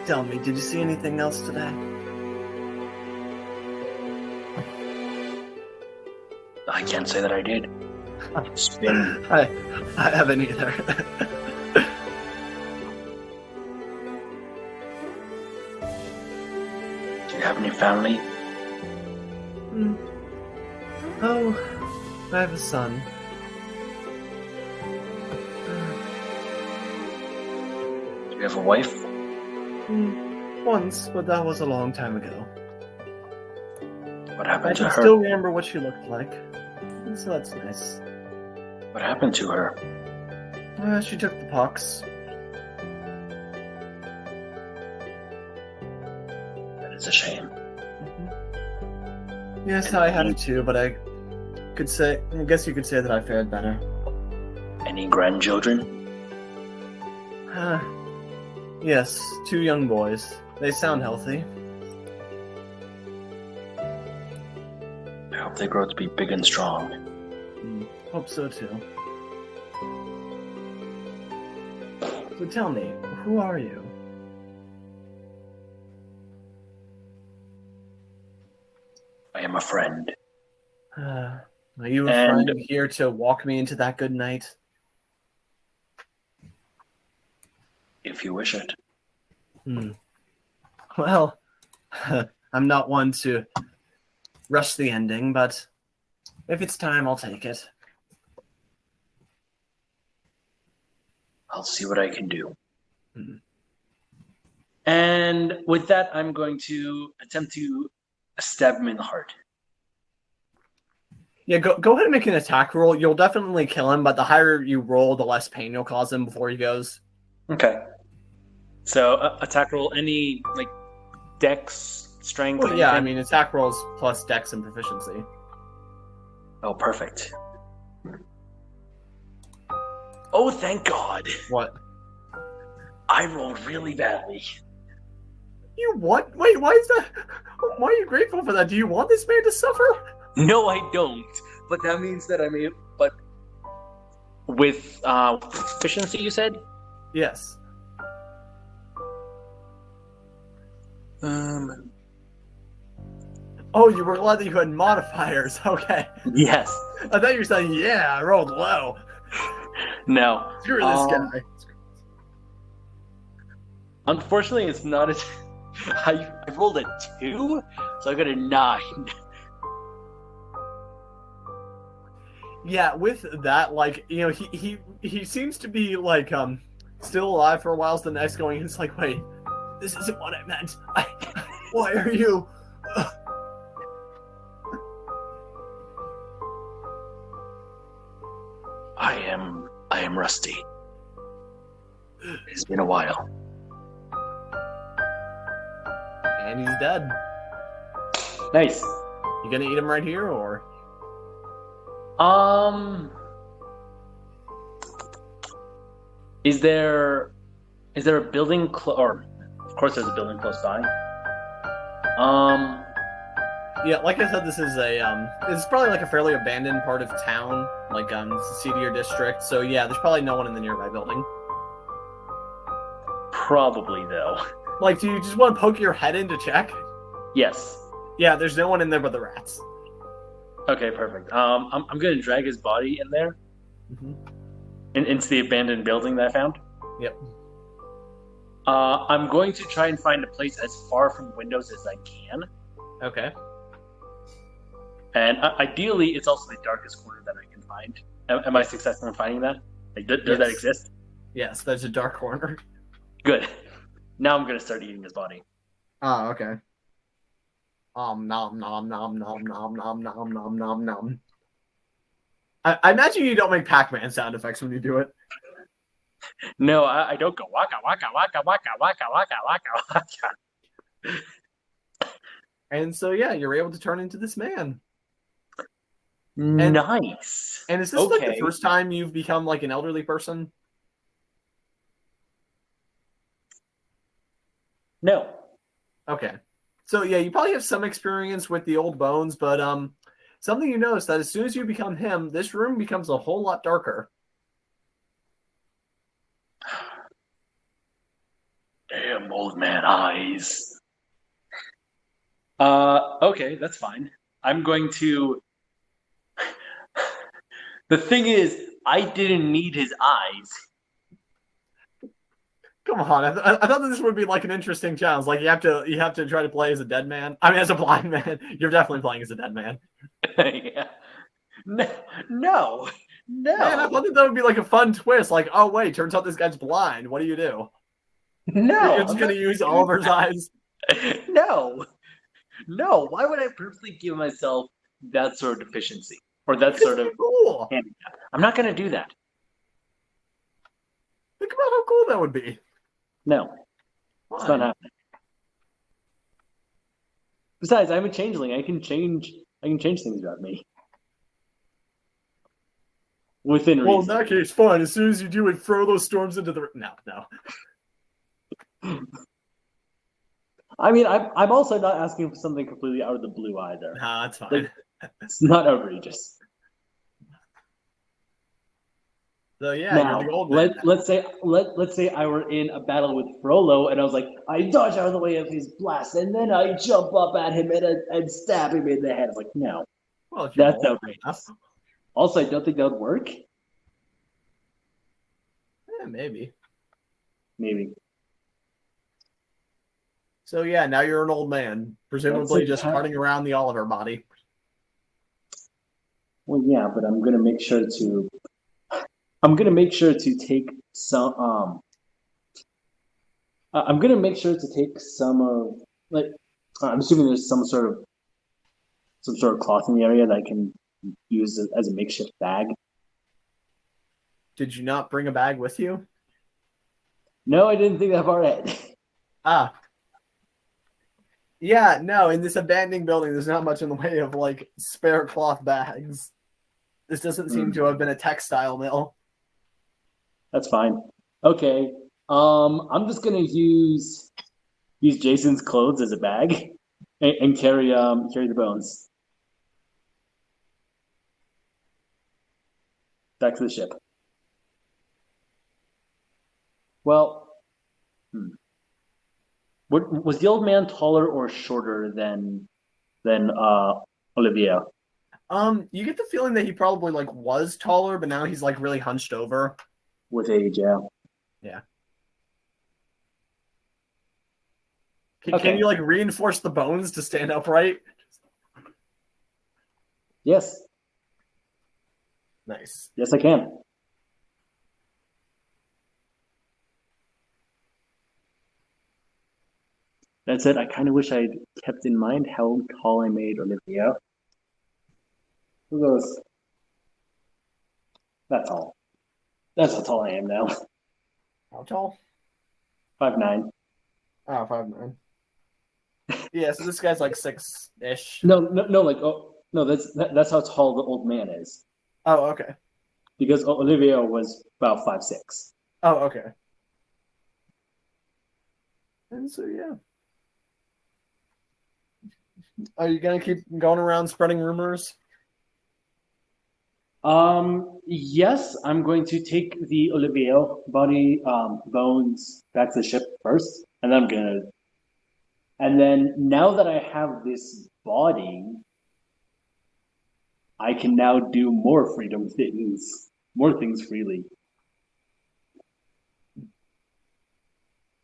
Speaker 1: Tell me, did you see anything else today?
Speaker 4: I can't say that I did. It's been...
Speaker 1: I haven't either.
Speaker 4: Do you have any family?
Speaker 1: Oh, I have a son.
Speaker 4: Do you have a wife?
Speaker 1: Once, but that was a long time ago.
Speaker 4: What
Speaker 1: I
Speaker 4: happened to
Speaker 1: can
Speaker 4: her?
Speaker 1: still remember what she looked like, so that's nice.
Speaker 4: What happened to her?
Speaker 1: She took the pox.
Speaker 4: That is a shame.
Speaker 1: Yes, I had it too, but I guess you could say that I fared better.
Speaker 4: Any grandchildren?
Speaker 1: Yes, 2 young boys. They sound healthy.
Speaker 4: I hope they grow to be big and strong.
Speaker 1: Hope so too. So tell me, who are you?
Speaker 4: I am a friend.
Speaker 1: Are you a friend here to walk me into that good night?
Speaker 4: If you wish it.
Speaker 1: Well, I'm not one to rush the ending, but if it's time, I'll take it.
Speaker 4: I'll see what I can do.
Speaker 2: And with that, I'm going to attempt to stab him in the heart.
Speaker 1: Yeah, go ahead and make an attack roll. You'll definitely kill him, but the higher you roll, the less pain you'll cause him before he goes.
Speaker 2: Okay. So, attack roll, any, like, dex, strength?
Speaker 1: Well, yeah, I mean, attack rolls plus dex and proficiency.
Speaker 4: Oh, perfect. Oh, thank God.
Speaker 1: What?
Speaker 4: I rolled really badly.
Speaker 1: You what? Wait, why is that? Why are you grateful for that? Do you want this man to suffer?
Speaker 2: No, I don't. But that means that I'm able... But with proficiency, you said?
Speaker 1: Yes. Oh, you were glad that you had modifiers. Okay.
Speaker 2: Yes.
Speaker 1: I thought you were saying, yeah, I rolled low.
Speaker 2: No.
Speaker 1: Screw this guy.
Speaker 2: Unfortunately, it's not as... I rolled a 2, so I got a 9.
Speaker 1: Yeah, with that, like, you know, he seems to be, like, still alive for a while, so the next going, it's like, wait, this isn't what I meant. Why are you...
Speaker 4: I am rusty. It's been a while.
Speaker 1: And he's dead.
Speaker 2: Nice.
Speaker 1: You gonna eat him right here, or?
Speaker 2: Is there a building or of course there's a building close by.
Speaker 1: Yeah, like I said, this is it's probably like a fairly abandoned part of town, like it's a seedier district. So yeah, there's probably no one in the nearby building.
Speaker 2: Probably though.
Speaker 1: Like, do you just want to poke your head in to check?
Speaker 2: Yes.
Speaker 1: Yeah, there's no one in there but the rats.
Speaker 2: Okay, perfect. I'm gonna drag his body in there, into the abandoned building that I found.
Speaker 1: Yep.
Speaker 2: I'm going to try and find a place as far from windows as I can.
Speaker 1: Okay.
Speaker 2: And ideally, it's also the darkest corner that I can find. Am I successful in finding that? Like, does that exist?
Speaker 1: Yes, there's a dark corner.
Speaker 2: Good. Now I'm gonna start eating his body.
Speaker 1: Oh, okay. Nom nom nom nom nom nom nom nom nom nom. I imagine you don't make Pac-Man sound effects when you do it.
Speaker 2: No, I don't go waka waka waka waka waka waka waka waka.
Speaker 1: And so yeah, you're able to turn into this man.
Speaker 2: Nice.
Speaker 1: And is this like the first time you've become like an elderly person?
Speaker 2: No.
Speaker 1: Okay. So yeah, you probably have some experience with the old bones, but something you notice that as soon as you become him, this room becomes a whole lot darker.
Speaker 2: Damn old man eyes. Okay, that's fine. I'm going to. The thing is, I didn't need his eyes.
Speaker 1: Come on, I thought that this would be like an interesting challenge. Like you have to try to play as a dead man. I mean, as a blind man. You're definitely playing as a dead man.
Speaker 2: Yeah. No.
Speaker 1: Man, I thought that would be like a fun twist. Like, oh wait, turns out this guy's blind. What do you do?
Speaker 2: No,
Speaker 1: you're just gonna use Oliver's eyes.
Speaker 2: No. Why would I purposely give myself that sort of deficiency or that sort of
Speaker 1: cool
Speaker 2: handicap? I'm not gonna do that.
Speaker 1: Think about how cool that would be.
Speaker 2: No, it's not happening. Besides, I'm a changeling. I can change things about me. Within reason.
Speaker 1: Well, in that case, fine. As soon as you do it, Frollo storms into the... No.
Speaker 2: I mean, I'm also not asking for something completely out of the blue either.
Speaker 1: Nah, that's fine.
Speaker 2: Like, it's not outrageous.
Speaker 1: So yeah,
Speaker 2: now,
Speaker 1: you're the old man.
Speaker 2: let's say I were in a battle with Frollo, and I was like, I dodge out of the way of his blast, and then I jump up at him and stab him in the head. I'm like, no,
Speaker 1: well,
Speaker 2: that's outrageous. Also, I don't think that would work.
Speaker 1: Yeah, maybe. So yeah, now you're an old man, presumably just carting around the Oliver body.
Speaker 2: Well, yeah, but I'm gonna make sure to take some. I'm gonna make sure to take some of like. I'm assuming there's some sort of cloth in the area that I can use as a makeshift bag.
Speaker 1: Did you not bring a bag with you?
Speaker 2: No, I didn't think that far ahead.
Speaker 1: Ah. Yeah, no, in this abandoned building, there's not much in the way of, like, spare cloth bags. This doesn't seem to have been a textile mill.
Speaker 2: That's fine. Okay. I'm just gonna use Jason's clothes as a bag and carry the bones back to the ship. Well, what was the old man taller or shorter than Olivia?
Speaker 1: You get the feeling that he probably like was taller, but now he's like really hunched over.
Speaker 2: With age, yeah.
Speaker 1: Yeah. Can you like reinforce the bones to stand upright?
Speaker 2: Yes.
Speaker 1: Nice.
Speaker 2: Yes, I can. That's it. I kind of wish I'd kept in mind how tall I made Olivia. Who goes? That's all. That's how tall I am now.
Speaker 1: How tall?
Speaker 2: 5'9".
Speaker 1: Oh, 5'9". Yeah, so this guy's like 6-ish.
Speaker 2: No, like that's how tall the old man is.
Speaker 1: Oh, okay.
Speaker 2: Because Olivia was about 5'6".
Speaker 1: Oh, okay. And so yeah. Are you gonna keep going around spreading rumors?
Speaker 2: Yes, I'm going to take the Olivia body bones back to the ship first, and then now that I have this body, I can now do more things freely.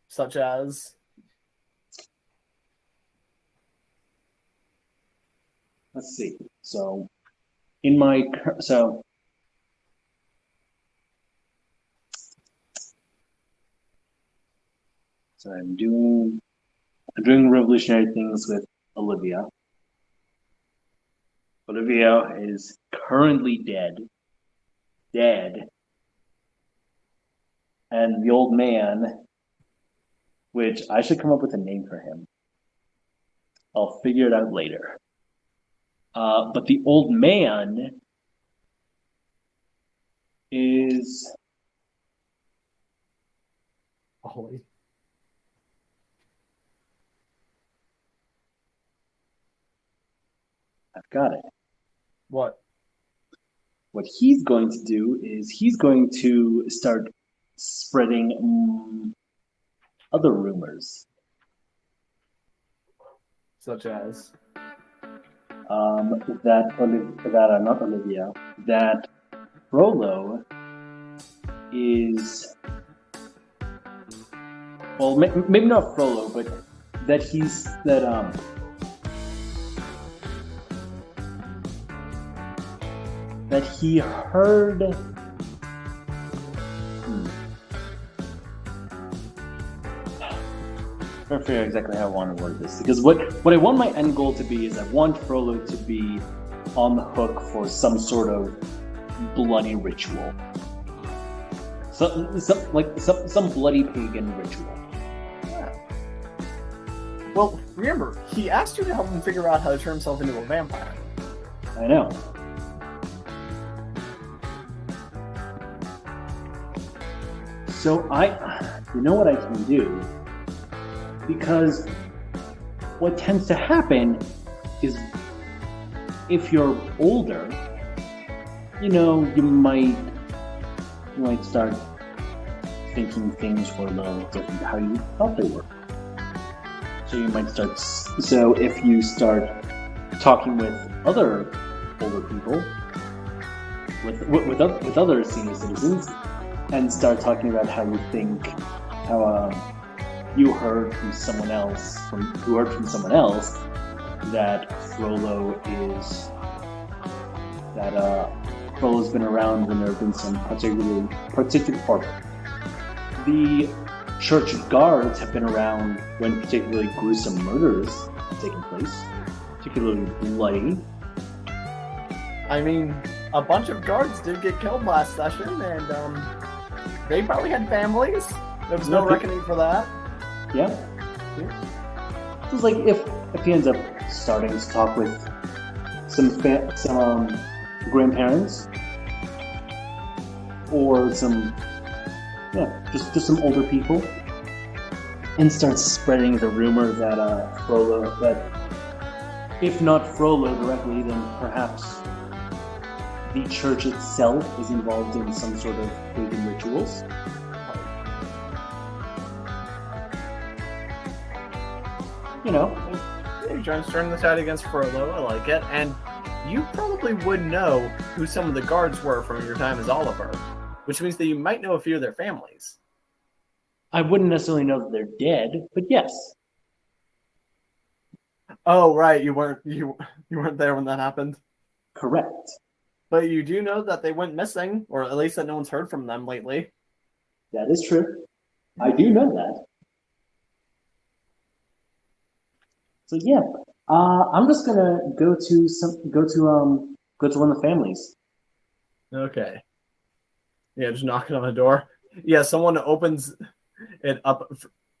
Speaker 1: Such as?
Speaker 2: let's see. So, in my so I'm doing revolutionary things with Olivia. Olivia is currently dead, and the old man, which I should come up with a name for him. I'll figure it out later. But the old man is
Speaker 1: Ollie.
Speaker 2: I've got it.
Speaker 1: What?
Speaker 2: What he's going to do is he's going to start spreading other rumors.
Speaker 1: Such as?
Speaker 2: Not Olivia, that Frollo is, well, maybe not Frollo, but that that he heard. I'm trying to figure out exactly how I want to word this, because what I want my end goal to be is I want Frollo to be on the hook for some sort of bloody ritual, some bloody pagan ritual.
Speaker 1: Yeah. Well, remember, he asked you to help him figure out how to turn himself into a vampire.
Speaker 2: I know. So you know what I can do? Because what tends to happen is if you're older, you might start thinking things were a little different how you thought they were. So if you start talking with other older people, with other senior citizens, and start talking about how you heard from someone else, that Frollo's been around when there have been some particular the church guards have been around when particularly gruesome murders have taken place, particularly bloody.
Speaker 1: I mean, a bunch of guards did get killed last session, and they probably had families. There was no reckoning for that.
Speaker 2: Yeah. It's like if he ends up starting to talk with some grandparents or just some older people, and starts spreading the rumor that Frollo, that if not Frollo directly, then perhaps the church itself is involved in some sort of pagan rituals.
Speaker 1: You're trying to turn the tide against Frollo. I like it. And you probably would know who some of the guards were from your time as Oliver, which means that you might know a few of their families.
Speaker 2: I wouldn't necessarily know that they're dead, but yes.
Speaker 1: Oh, right. You weren't there when that happened.
Speaker 2: Correct.
Speaker 1: But you do know that they went missing, or at least that no one's heard from them lately.
Speaker 2: That is true. I do know that. So yeah, I'm just gonna go to one of the families.
Speaker 1: Okay. Yeah, just knocking on the door. Yeah, someone opens it up.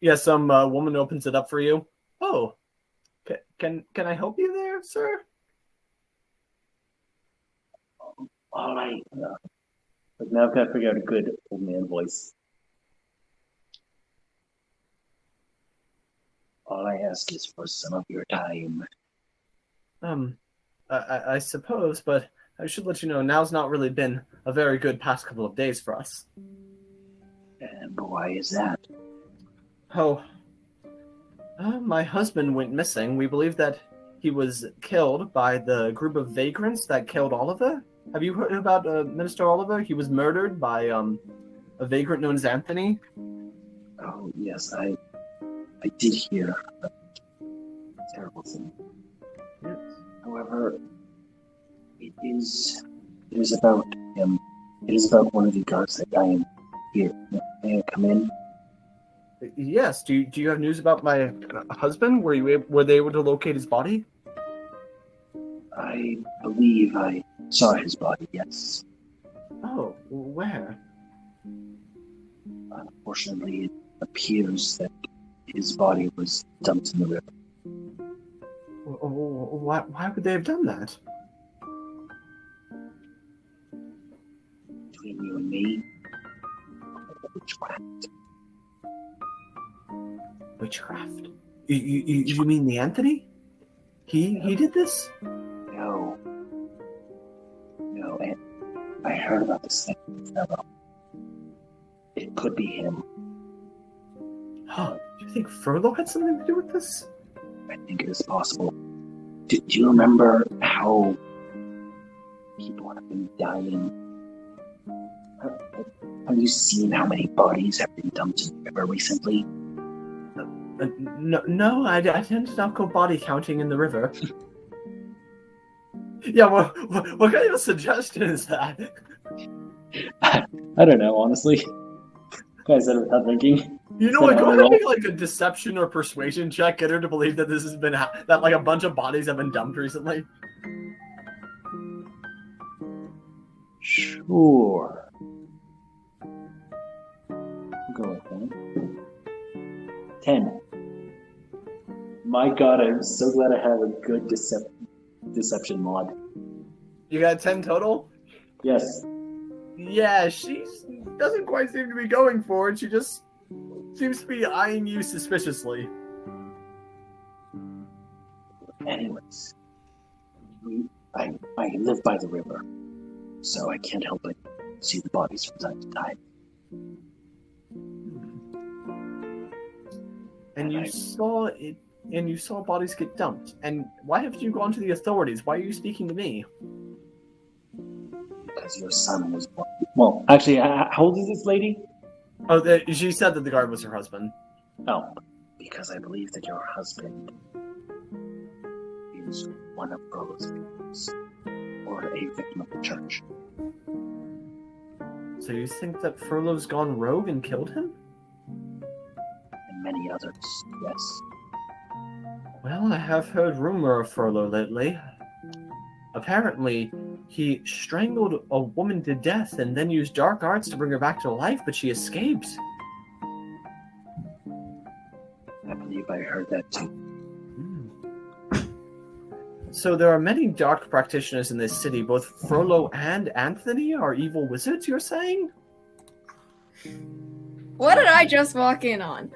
Speaker 1: Yeah, some woman opens it up for you. Oh, can I help you there, sir?
Speaker 2: All right. But now I've got to figure out a good old man voice. All I ask is for some of your time.
Speaker 1: I suppose, but I should let you know, now's not really been a very good past couple of days for us.
Speaker 4: And why is that?
Speaker 1: Oh, my husband went missing. We believe that he was killed by the group of vagrants that killed Oliver. Have you heard about Minister Oliver? He was murdered by a vagrant known as Anthony.
Speaker 4: Oh, yes, I did hear a terrible thing.
Speaker 1: Yes.
Speaker 4: However, However, it is about him. It is about one of the guards that I am here. May I come in?
Speaker 1: Yes. Do you have news about my husband? Were they able to locate his body?
Speaker 4: I believe I saw his body, yes.
Speaker 1: Oh, where?
Speaker 4: Unfortunately, it appears that his body was dumped in the river.
Speaker 1: Why would they have done that?
Speaker 4: Between you and me, witchcraft.
Speaker 1: Witchcraft? You mean the Anthony? He did this?
Speaker 4: No, and I heard about this thing, fellow. It could be him.
Speaker 1: Huh? Do you think Frollo had something to do with this?
Speaker 4: I think it is possible. Do you remember how people have been dying? Have you seen how many bodies have been dumped in the river recently?
Speaker 1: No, I tend to not go body counting in the river. Yeah, what kind of a suggestion is that?
Speaker 2: I don't know, honestly. Guys that are thinking.
Speaker 1: You know what? Go ahead and make like a deception or persuasion check. Get her to believe that this has been that like a bunch of bodies have been dumped recently.
Speaker 2: Sure. Go with that. 10. My God, I'm so glad I have a good deception mod.
Speaker 1: You got 10 total?
Speaker 2: Yes.
Speaker 1: Yeah, she doesn't quite seem to be going for it. She just seems to be eyeing you suspiciously.
Speaker 4: Anyways, I live by the river, so I can't help but see the bodies from time to time.
Speaker 1: And you saw it, and you saw bodies get dumped. And why haven't you gone to the authorities? Why are you speaking to me?
Speaker 4: Because your son was born.
Speaker 2: Well, actually, how old is this lady?
Speaker 1: Oh, she said that the guard was her husband.
Speaker 2: Oh.
Speaker 4: Because I believe that your husband is one of Frollo's victims, or a victim of the church.
Speaker 1: So you think that Frollo's gone rogue and killed him?
Speaker 4: And many others, yes.
Speaker 1: Well, I have heard rumor of Frollo lately. Apparently, he strangled a woman to death and then used dark arts to bring her back to life, but she escaped.
Speaker 4: I believe I heard that too.
Speaker 1: So there are many dark practitioners in this city. Both Frollo and Anthony are evil wizards, you're saying?
Speaker 3: What did I just walk in on?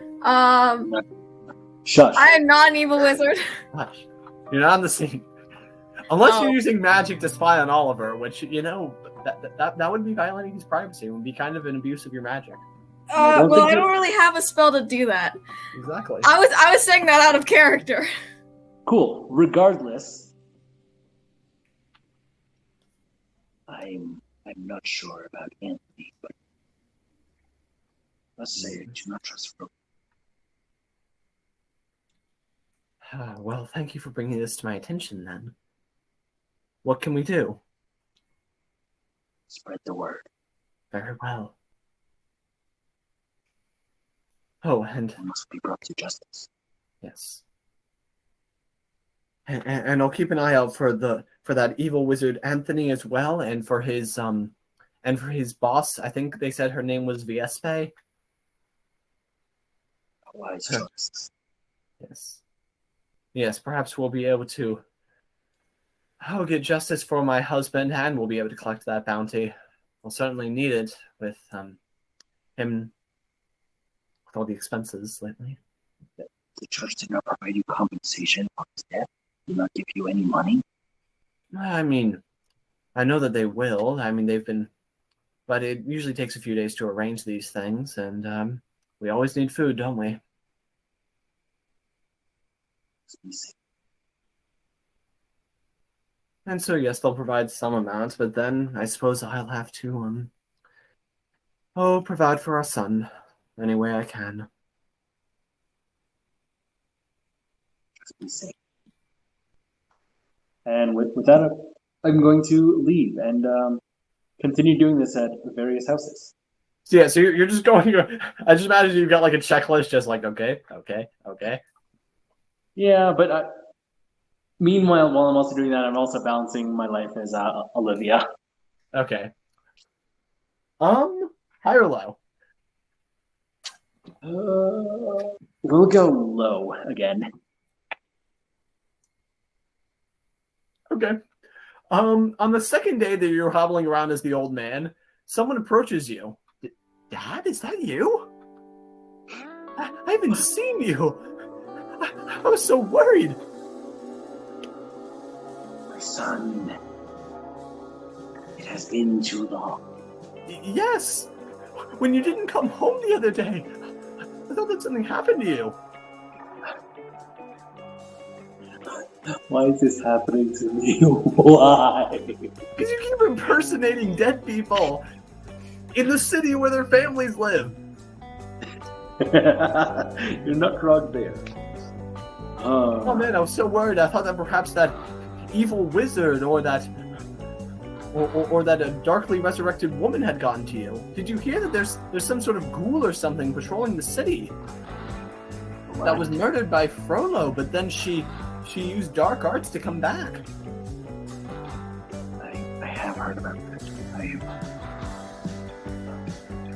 Speaker 2: Shush.
Speaker 3: I am not an evil wizard.
Speaker 1: Gosh, you're not on the scene. Unless you're using magic to spy on Oliver, which, you know, that would be violating his privacy. It would be kind of an abuse of your magic.
Speaker 3: I don't really have a spell to do that.
Speaker 1: Exactly.
Speaker 3: I was saying that out of character.
Speaker 2: Cool. Regardless,
Speaker 4: I'm not sure about Anthony, but let's say I do not trust Frollo.
Speaker 1: Well, thank you for bringing this to my attention, then. What can we do?
Speaker 4: Spread the word.
Speaker 1: Very well. Oh, and...
Speaker 4: He must be brought to justice.
Speaker 1: Yes. And I'll keep an eye out for that evil wizard Anthony as well, and for his boss. I think they said her name was Viespe.
Speaker 4: A wise choice.
Speaker 1: Yes. Yes, perhaps we'll be able to get justice for my husband, and we'll be able to collect that bounty. We'll certainly need it with him with all the expenses lately.
Speaker 4: The church did not provide you compensation for his death? Did not give you any money?
Speaker 1: I mean, I know that they will. I mean, they've been... But it usually takes a few days to arrange these things, and we always need food, don't we? And so, yes, they'll provide some amount, but then I suppose I'll have to, provide for our son any way I can.
Speaker 4: Just be safe.
Speaker 2: And with that, I'm going to leave and continue doing this at various houses.
Speaker 1: So yeah, so you're just going. I just imagine you've got like a checklist, just like okay.
Speaker 2: Yeah, but meanwhile, while I'm also doing that, I'm also balancing my life as Olivia.
Speaker 1: Okay. High or low?
Speaker 2: We'll go low again.
Speaker 1: Okay. On the second day that you're hobbling around as the old man, someone approaches you. Dad, is that you? I haven't seen you. I was so worried.
Speaker 4: My son, it has been too long.
Speaker 1: Yes. When you didn't come home the other day, I thought that something happened to you.
Speaker 2: Why is this happening to me? Why?
Speaker 1: Because you keep impersonating dead people in the city where their families live.
Speaker 2: You're not wrong there.
Speaker 1: Oh man, I was so worried. I thought that perhaps that evil wizard or that a darkly resurrected woman had gotten to you. Did you hear that there's some sort of ghoul or something patrolling the city that was murdered by Frollo, but then she used dark arts to come back?
Speaker 4: I have heard about this. I've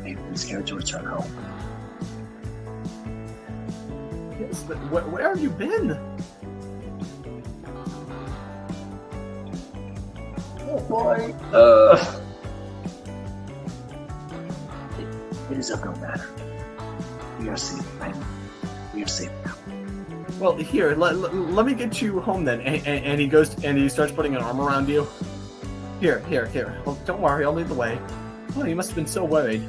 Speaker 4: been scared to return home.
Speaker 1: Yes, but where have you been?
Speaker 2: Oh boy.
Speaker 4: It is of no matter. We are safe. We are safe now.
Speaker 1: Well, here, let me get you home then. And he goes and he starts putting an arm around you. Here. Well, don't worry, I'll lead the way. Oh, you must have been so worried.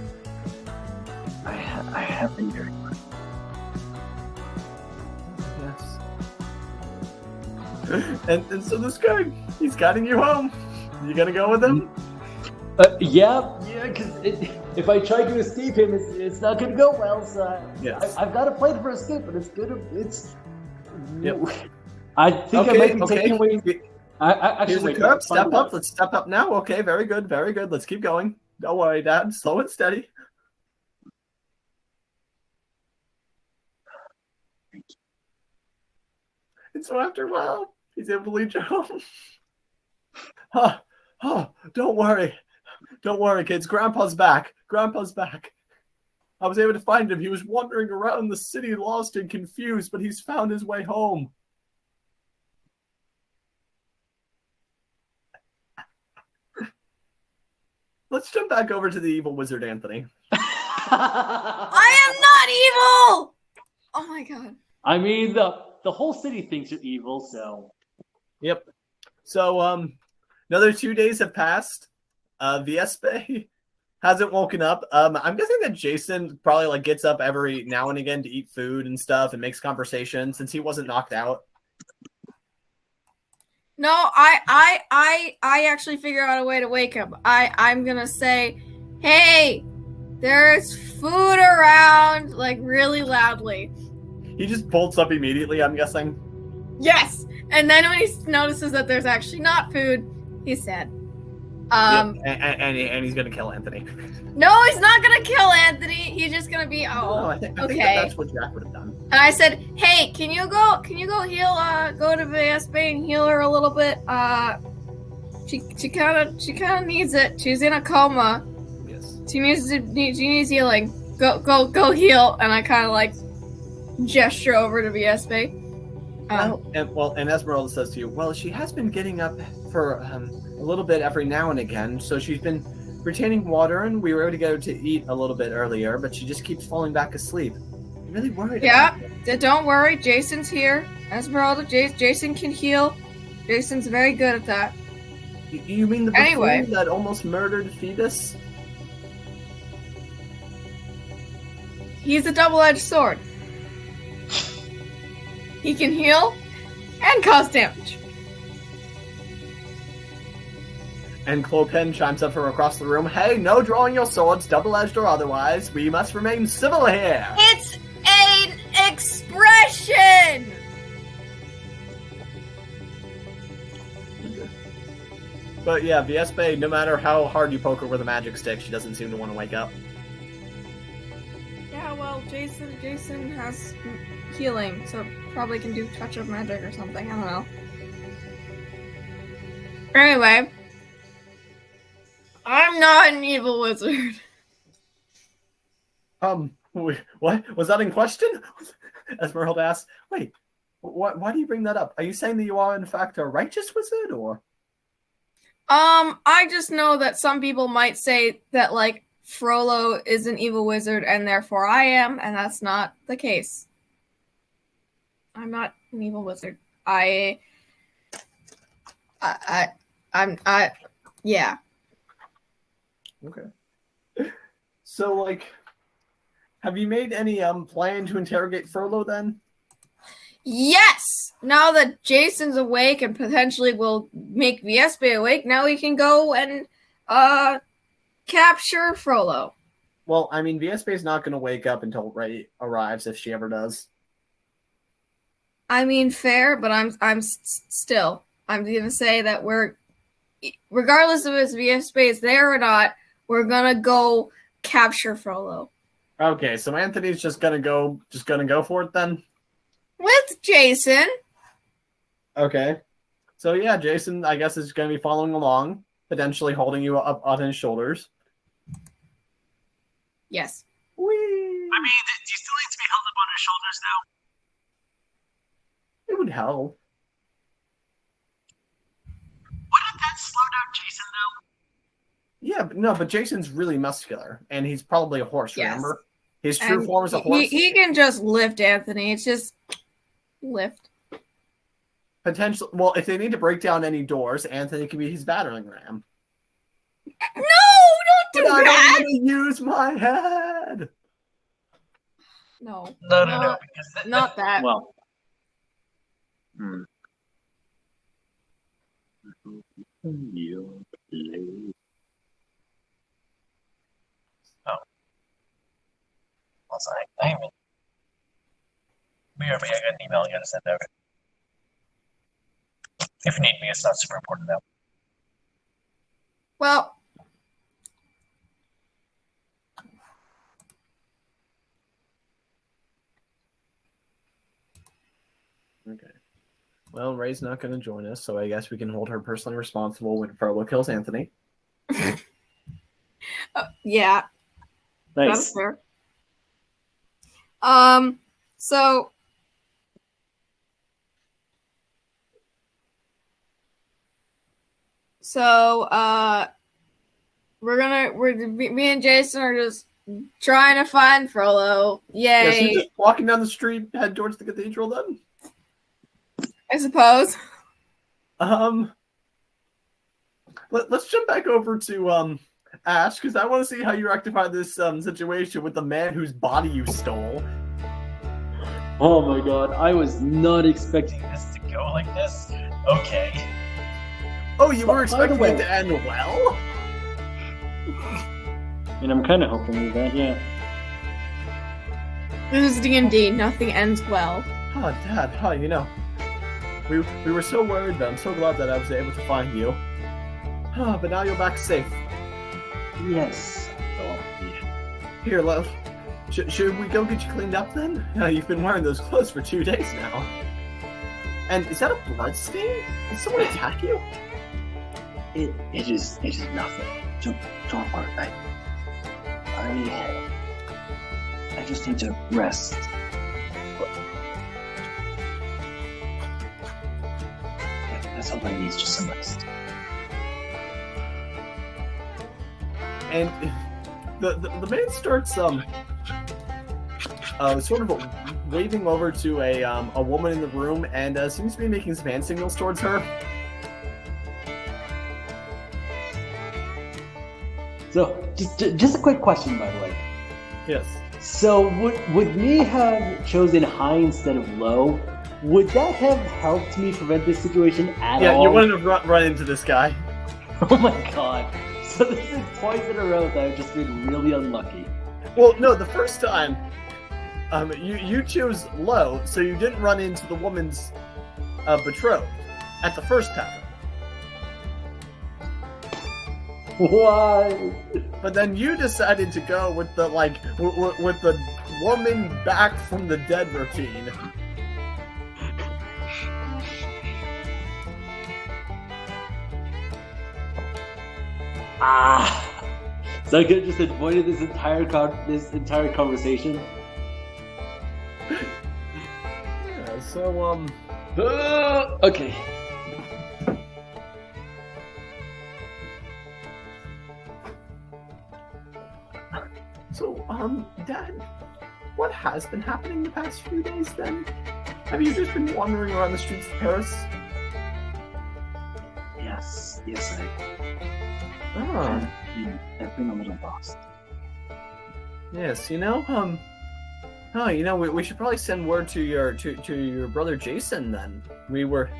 Speaker 4: I have been very worried.
Speaker 1: Yes. And so this guy, he's guiding you home. You gonna go with him?
Speaker 2: Yeah, because if I try to escape him, it's not going to go well. So
Speaker 1: yes.
Speaker 2: I've got a plan for escape, but
Speaker 1: Yep.
Speaker 2: I think I might be taking away.
Speaker 1: Here's the curb. Step up. Let's step up now. Okay, very good. Let's keep going. Don't worry, Dad. Slow and steady.
Speaker 4: Thank you.
Speaker 1: And so after a while, he's able to lead you home. Don't worry, kids. Grandpa's back. I was able to find him. He was wandering around the city lost and confused, but he's found his way home. Let's jump back over to the evil wizard, Anthony.
Speaker 3: I am not evil! Oh my god.
Speaker 2: I mean, the whole city thinks you're evil, so...
Speaker 1: Yep. So, another 2 days have passed. Viespe hasn't woken up. I'm guessing that Jason probably gets up every now and again to eat food and stuff and makes conversation since he wasn't knocked out.
Speaker 3: No, I actually figure out a way to wake him. I'm gonna say, hey, there's food around, really loudly.
Speaker 1: He just bolts up immediately, I'm guessing.
Speaker 3: Yes! And then when he notices that there's actually not food, he's sad.
Speaker 1: And he's gonna kill Anthony.
Speaker 3: No, he's not gonna kill Anthony. He's just gonna be
Speaker 1: I think that's what Jack would have done.
Speaker 3: And I said, "Hey, can you go heal? Go to Viespe and heal her a little bit. She kind of needs it. She's in a coma.
Speaker 1: Yes.
Speaker 3: She needs healing. Go heal." And I kind of gesture over to Viespe.
Speaker 1: And Esmeralda says to you, well, she has been getting up for a little bit every now and again, so she's been retaining water, and we were able to get her to eat a little bit earlier, but she just keeps falling back asleep. I'm really worried about it.
Speaker 3: Don't worry, Jason's here. Esmeralda, Jason can heal. Jason's very good at that.
Speaker 1: You mean the buffoon that almost murdered Phoebus?
Speaker 3: He's a double-edged sword. He can heal and cause damage.
Speaker 1: And Clopen chimes up from across the room, hey, no drawing your swords, double-edged or otherwise. We must remain civil here.
Speaker 3: It's an expression!
Speaker 1: But yeah, Viespe, no matter how hard you poke her with a magic stick, she doesn't seem to want to wake up.
Speaker 3: Yeah, well, Jason has healing, so probably can do touch of magic or something. I don't know. Anyway, I'm not an evil wizard.
Speaker 1: What? Was that in question? Esmeralda asked. Wait, why do you bring that up? Are you saying that you are, in fact, a righteous wizard, or?
Speaker 3: I just know that some people might say that, like, Frollo is an evil wizard, and therefore I am, and that's not the case. I'm not an evil wizard. Yeah.
Speaker 1: Okay. So, like, have you made any plan to interrogate Frollo then?
Speaker 3: Yes! Now that Jason's awake and potentially will make Viespe awake, now we can go and capture Frollo.
Speaker 1: Well, I mean, Viespe's not going to wake up until Ray arrives, if she ever does.
Speaker 3: I mean, fair, but I'm going to say that regardless of if Viespe is there or not, we're going to go capture Frollo.
Speaker 1: Okay, so Anthony's just gonna go for it then?
Speaker 3: With Jason.
Speaker 1: Okay. So yeah, Jason, I guess, is gonna be following along, potentially holding you up on his shoulders.
Speaker 3: Yes.
Speaker 1: Whee!
Speaker 4: I mean, do you still need to be held up on his shoulders now?
Speaker 1: It would help.
Speaker 4: Wouldn't that slow down Jason, though?
Speaker 1: Yeah, but Jason's really muscular, and he's probably a horse,
Speaker 3: Yes.
Speaker 1: remember? His true form is a horse.
Speaker 3: He can just lift Anthony. It's just lift.
Speaker 1: Potential. Well, if they need to break down any doors, Anthony can be his battering ram.
Speaker 3: No, don't do
Speaker 1: But I
Speaker 3: that.
Speaker 1: don't want to use my head.
Speaker 3: No.
Speaker 4: No. Because
Speaker 3: Not that.
Speaker 4: Well. Also, I haven't. I got an email I gotta send out. If you need me, it's not super important though.
Speaker 3: Well,
Speaker 1: Okay. Well, Ray's not going to join us, so I guess we can hold her personally responsible when Frollo kills Anthony.
Speaker 3: yeah. That's
Speaker 2: Nice.
Speaker 3: fair. So me and Jason are just trying to find Frollo.
Speaker 1: Yeah, so
Speaker 3: Yay.
Speaker 1: you're just walking down the street, head towards the cathedral then?
Speaker 3: I suppose.
Speaker 1: Let's jump back over to Ash, because I want to see how you rectify this situation with the man whose body you stole.
Speaker 2: Oh my god, I was not expecting this to go like this. Okay.
Speaker 1: Oh, you were
Speaker 2: By the
Speaker 1: expecting
Speaker 2: way-
Speaker 1: it to end well?
Speaker 2: And I'm kind of hoping with that, yeah.
Speaker 3: This is D&D. Nothing ends well.
Speaker 1: Oh, Dad, you know, we were so worried, but I'm so glad that I was able to find you. But now you're back safe.
Speaker 2: Yes.
Speaker 1: Here, love. Should we go get you cleaned up then? You've been wearing those clothes for 2 days now. And is that a blood stain? Did someone attack you?
Speaker 4: It is nothing. Don't worry. I just need to rest. That's all I need is just some rest.
Speaker 1: And the man starts sort of waving over to a woman in the room, and seems to be making some hand signals towards her.
Speaker 2: So, just a quick question, by the way.
Speaker 1: Yes.
Speaker 2: So, would me have chosen high instead of low? Would that have helped me prevent this situation at all?
Speaker 1: Yeah, you wouldn't have run into this guy.
Speaker 2: Oh my god. So this is twice in a row that I've just been really unlucky.
Speaker 1: Well, no, the first time, you chose low, so you didn't run into the woman's betrothed at the first time.
Speaker 2: Why?
Speaker 1: But then you decided to go with the with the woman back from the dead routine.
Speaker 2: So I could have just avoided this entire conversation.
Speaker 1: Yeah. So
Speaker 2: Okay.
Speaker 1: So, Dad, what has been happening the past few days then? Have you just been wandering around the streets of Paris?
Speaker 4: Yes,
Speaker 1: Ah,
Speaker 4: I've been a little lost.
Speaker 1: yes, we should probably send word to your brother Jason then. We were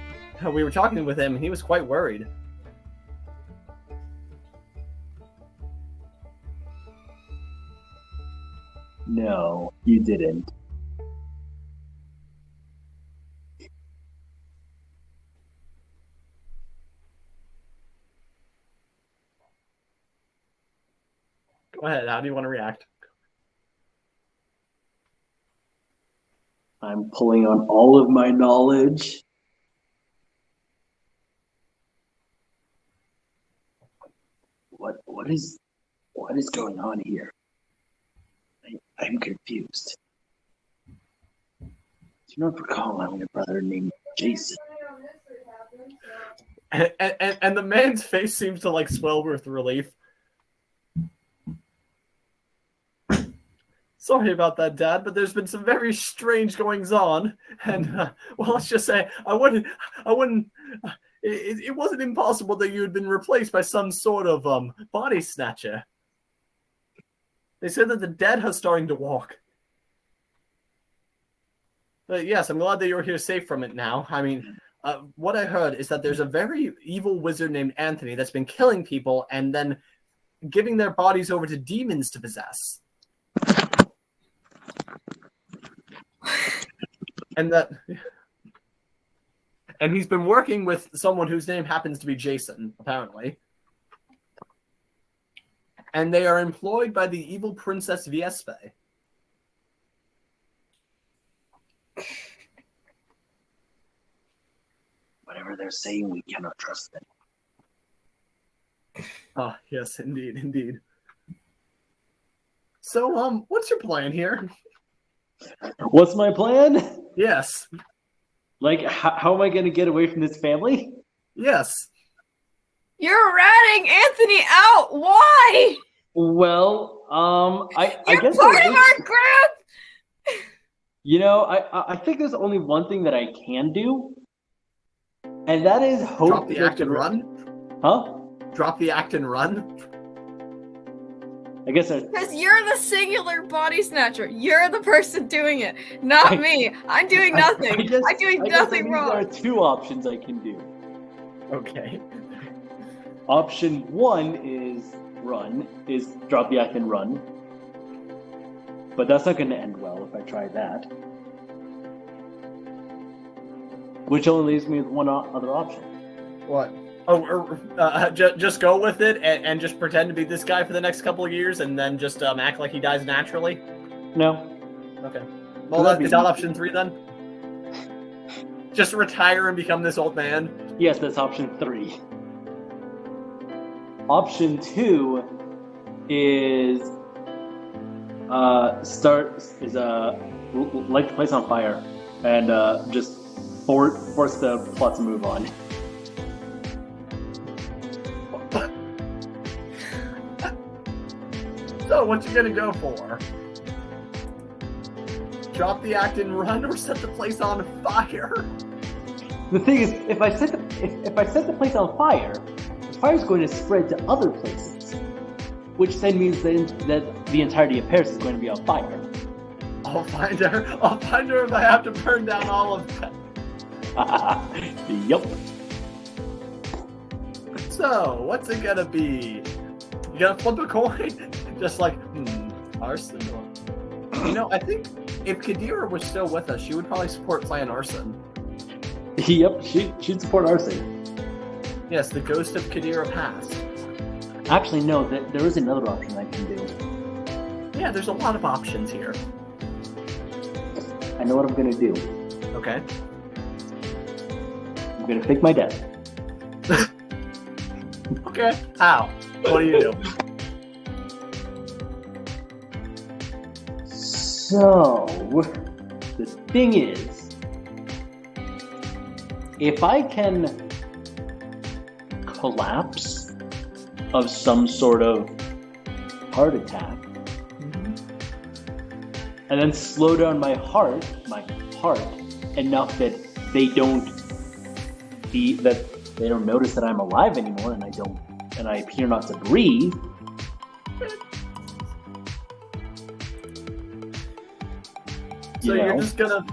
Speaker 1: talking with him and he was quite worried.
Speaker 2: No, you didn't.
Speaker 1: Go ahead, how do you want to react?
Speaker 2: I'm pulling on all of my knowledge.
Speaker 4: What is going on here? I'm confused. Do you not recall having a brother named Jason?
Speaker 1: And the man's face seems to swell with relief. Sorry about that, Dad, but there's been some very strange goings on, and well, let's just say I wouldn't. It wasn't impossible that you had been replaced by some sort of body snatcher. They said that the dead are starting to walk. But yes, I'm glad that you're here safe from it now. I mean, what I heard is that there's a very evil wizard named Anthony that's been killing people and then giving their bodies over to demons to possess. And he's been working with someone whose name happens to be Jason, apparently. And they are employed by the evil Princess Viespe.
Speaker 4: Whatever they're saying, we cannot trust them.
Speaker 1: Ah, yes, indeed. So, what's your plan here?
Speaker 2: What's my plan?
Speaker 1: Yes.
Speaker 2: How am I going to get away from this family?
Speaker 1: Yes.
Speaker 3: You're ratting Anthony out. Why?
Speaker 2: Well, I
Speaker 3: You're
Speaker 2: guess
Speaker 3: part of our group.
Speaker 2: I think there's only one thing that I can do, and that is hope.
Speaker 1: Drop the act and run?
Speaker 2: Huh?
Speaker 1: Drop the act and run?
Speaker 2: I guess
Speaker 3: Because you're the singular body snatcher. You're the person doing it, not me. I'm doing nothing. I'm doing nothing wrong.
Speaker 2: There are two options I can do.
Speaker 1: Okay.
Speaker 2: Option one is drop the act and run. But that's not going to end well if I try that. Which only leaves me with one other option.
Speaker 1: What? Just go with it and just pretend to be this guy for the next couple of years and then just act like he dies naturally?
Speaker 2: No.
Speaker 1: Okay. Well, is that option 3 then? Just retire and become this old man?
Speaker 2: Yes, that's option 3. Option 2 is light the place on fire and just force the plot to move on.
Speaker 1: So, what you gonna go for? Drop the act and run, or set the place on fire?
Speaker 2: The thing is, if I set the place on fire, the fire's going to spread to other places, which then means that the entirety of Paris is going to be on fire.
Speaker 1: I'll find her if I have to burn down all of them.
Speaker 2: Yup.
Speaker 1: So, what's it gonna be? You gonna flip a coin? Just arson. I think if Kadira was still with us, she would probably support Plan Arson.
Speaker 2: Yep, she'd support arson.
Speaker 1: Yes, the ghost of Kadira passed.
Speaker 2: Actually, no. There is another option I can do.
Speaker 1: Yeah, there's a lot of options here.
Speaker 2: I know what I'm gonna do.
Speaker 1: Okay.
Speaker 2: I'm gonna fake my death.
Speaker 1: Okay. How? What do you do?
Speaker 2: So, the thing is, if I can collapse of some sort of heart attack, and then slow down my heart enough that they don't notice that I'm alive anymore, and I appear not to breathe.
Speaker 1: So you're just gonna...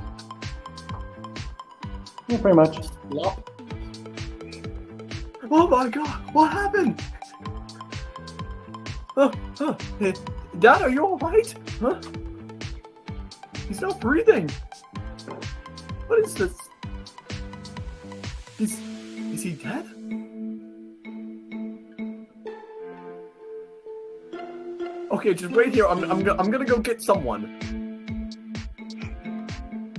Speaker 2: Yeah, pretty much.
Speaker 1: Flop. Oh my god, what happened? Dad, are you alright? Huh? He's not breathing. What is this? Is he dead? Okay, just wait here. I'm gonna go get someone.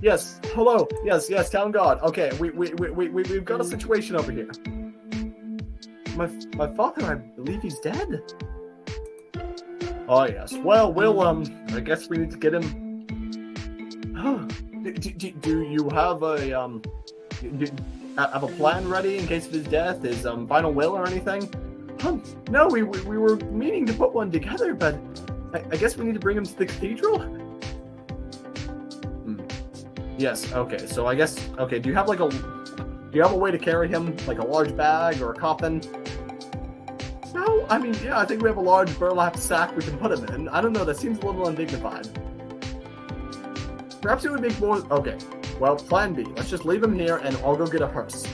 Speaker 1: Yes, hello. Yes, town guard. Okay, we've got a situation over here. My father, I believe he's dead. Oh yes. Well, I guess we need to get him. Do you have a plan ready in case of his death? His final will or anything? No, we were meaning to put one together, but I guess we need to bring him to the cathedral. Yes. Okay. So I guess. Okay. Do you have a way to carry him, like a large bag or a coffin? No. I mean, yeah. I think we have a large burlap sack we can put him in. I don't know. That seems a little undignified. Perhaps it would make more... Okay. Well, plan B. Let's just leave him here and I'll go get a hearse.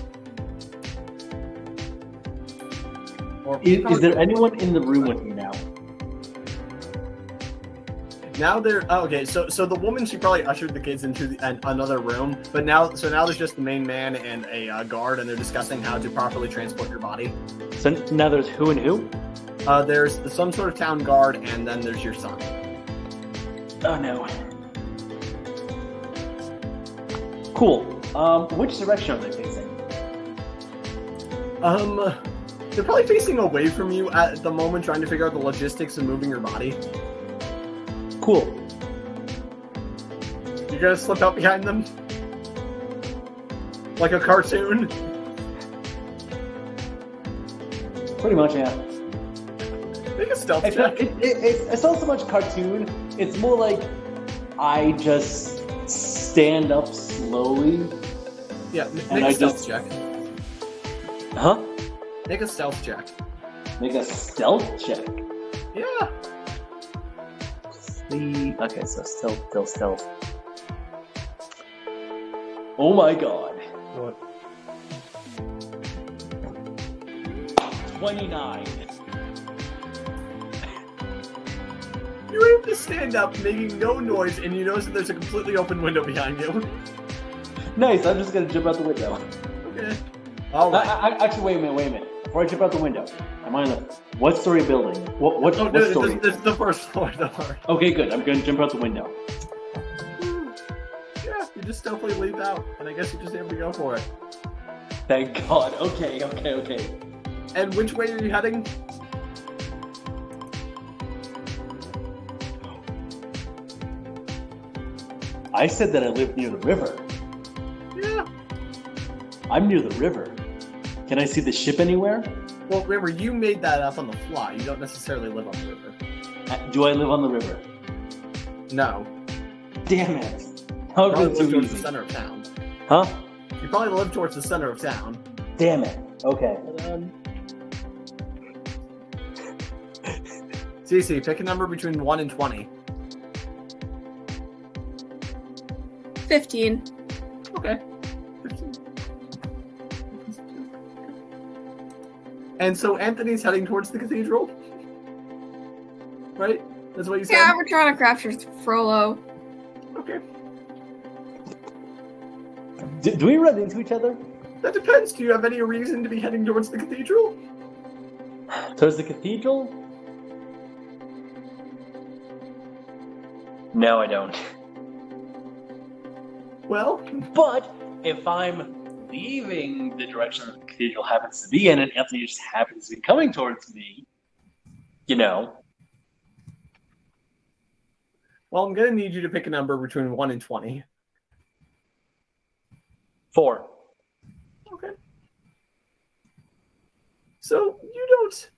Speaker 2: Is there anyone in the room with me now?
Speaker 1: Now there... Oh, okay, so the woman, she probably ushered the kids into another room, but now there's just the main man and a guard, and they're discussing how to properly transport your body.
Speaker 2: So now there's who and who?
Speaker 1: There's some sort of town guard, and then there's your son.
Speaker 2: Oh, no. Cool. Which direction are they facing?
Speaker 1: They're probably facing away from you at the moment, trying to figure out the logistics of moving your body.
Speaker 2: Cool.
Speaker 1: You gonna slip out behind them? Like a cartoon?
Speaker 2: Pretty much, yeah.
Speaker 1: Make a stealth check.
Speaker 2: It's not so much cartoon. It's more like I just stand up slowly.
Speaker 1: Yeah, make a stealth check.
Speaker 2: Huh?
Speaker 1: Make a stealth check.
Speaker 2: Make a stealth check?
Speaker 1: Yeah.
Speaker 2: Okay, so stealth. Oh my god.
Speaker 1: What?
Speaker 2: 29.
Speaker 1: You're able to stand up, making no noise, and you notice that there's a completely open window behind you.
Speaker 2: Nice, I'm just gonna jump out the window.
Speaker 1: Okay. Alright.
Speaker 2: Actually, wait a minute. Before I jump out the window, am I in the... What story building? What story?
Speaker 1: This is the first floor, don't worry.
Speaker 2: Okay, good. I'm gonna jump out the window.
Speaker 1: Yeah, you just stealthily leap out, and I guess you just have to go for it.
Speaker 2: Thank God. Okay.
Speaker 1: And which way are you heading?
Speaker 2: I said that I live near the river.
Speaker 1: Yeah.
Speaker 2: I'm near the river. Can I see the ship anywhere?
Speaker 1: Well, remember, you made that up on the fly. You don't necessarily live on the river.
Speaker 2: Do I live on the river?
Speaker 1: No.
Speaker 2: Damn it.
Speaker 1: You probably live towards the center of town.
Speaker 2: Huh?
Speaker 1: You probably live towards the center of town.
Speaker 2: Damn it. Okay.
Speaker 1: CC, pick a number between 1 and 20.
Speaker 3: 15.
Speaker 1: Okay. 15. And so Anthony's heading towards the cathedral? Right? That's what you said?
Speaker 3: Yeah, we're trying to capture Frollo.
Speaker 1: Okay.
Speaker 2: Do we run into each other?
Speaker 1: That depends. Do you have any reason to be heading towards the cathedral?
Speaker 2: Towards the cathedral? No, I don't.
Speaker 1: Well,
Speaker 2: But if I'm leaving the direction that the cathedral happens to be in, and Anthony just happens to be coming towards me, you know.
Speaker 1: well, I'm gonna need you to pick a number between 1 and 20.
Speaker 2: 4.
Speaker 1: Okay. So you don't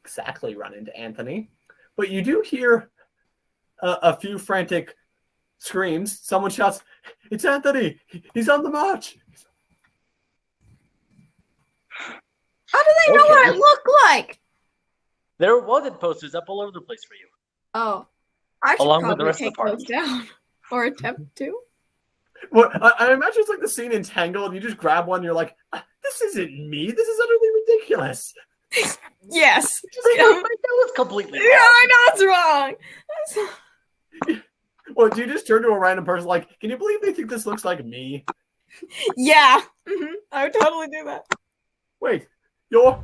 Speaker 1: exactly run into Anthony, but you do hear a few frantic screams. Someone shouts, "It's Anthony! He's on the march!"
Speaker 3: How do they know what I look like?
Speaker 2: There are wanted posters up all over the place for you.
Speaker 3: Oh, I should
Speaker 2: Along with the
Speaker 3: probably
Speaker 2: rest of the
Speaker 3: take
Speaker 2: party.
Speaker 3: those down. Or attempt to.
Speaker 1: Well, I imagine it's like the scene in Tangled. You just grab one, and you're like, "This isn't me. This is utterly ridiculous."
Speaker 3: Yes.
Speaker 2: That was completely
Speaker 3: Yeah, I know it's wrong.
Speaker 1: Well, do you just turn to a random person like, "Can you believe they think this looks like me?"
Speaker 3: Yeah. I would totally do that.
Speaker 1: Wait, you're...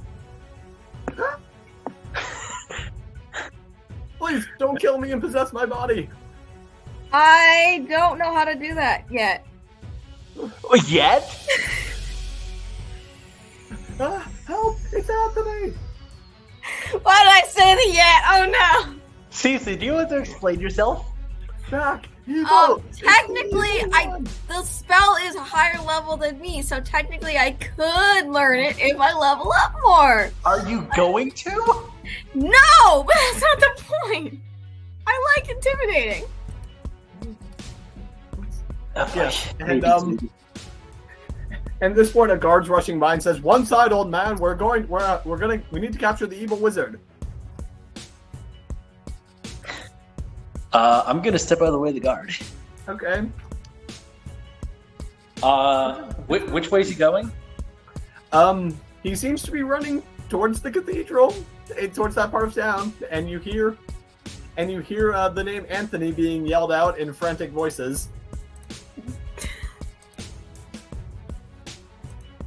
Speaker 1: Please, don't kill me and possess my body.
Speaker 3: I don't know how to do that yet.
Speaker 2: Yet?
Speaker 1: Help, it's Anthony.
Speaker 3: Why did I say the yet? Oh no.
Speaker 2: Seriously, do you want to explain yourself?
Speaker 1: Back, evil.
Speaker 3: Oh, technically, the spell is a higher level than me, so technically I could learn it if I level up more.
Speaker 2: Are you going to?
Speaker 3: No, but that's not the point. I like intimidating.
Speaker 1: Yes, and at this point, a guard's rushing by and says, "One side, old man. We need to capture the evil wizard."
Speaker 4: I'm gonna step out of the way of the guard.
Speaker 1: Okay.
Speaker 2: Which way is he going?
Speaker 1: He seems to be running towards the cathedral, towards that part of town, and you hear the name Anthony being yelled out in frantic voices.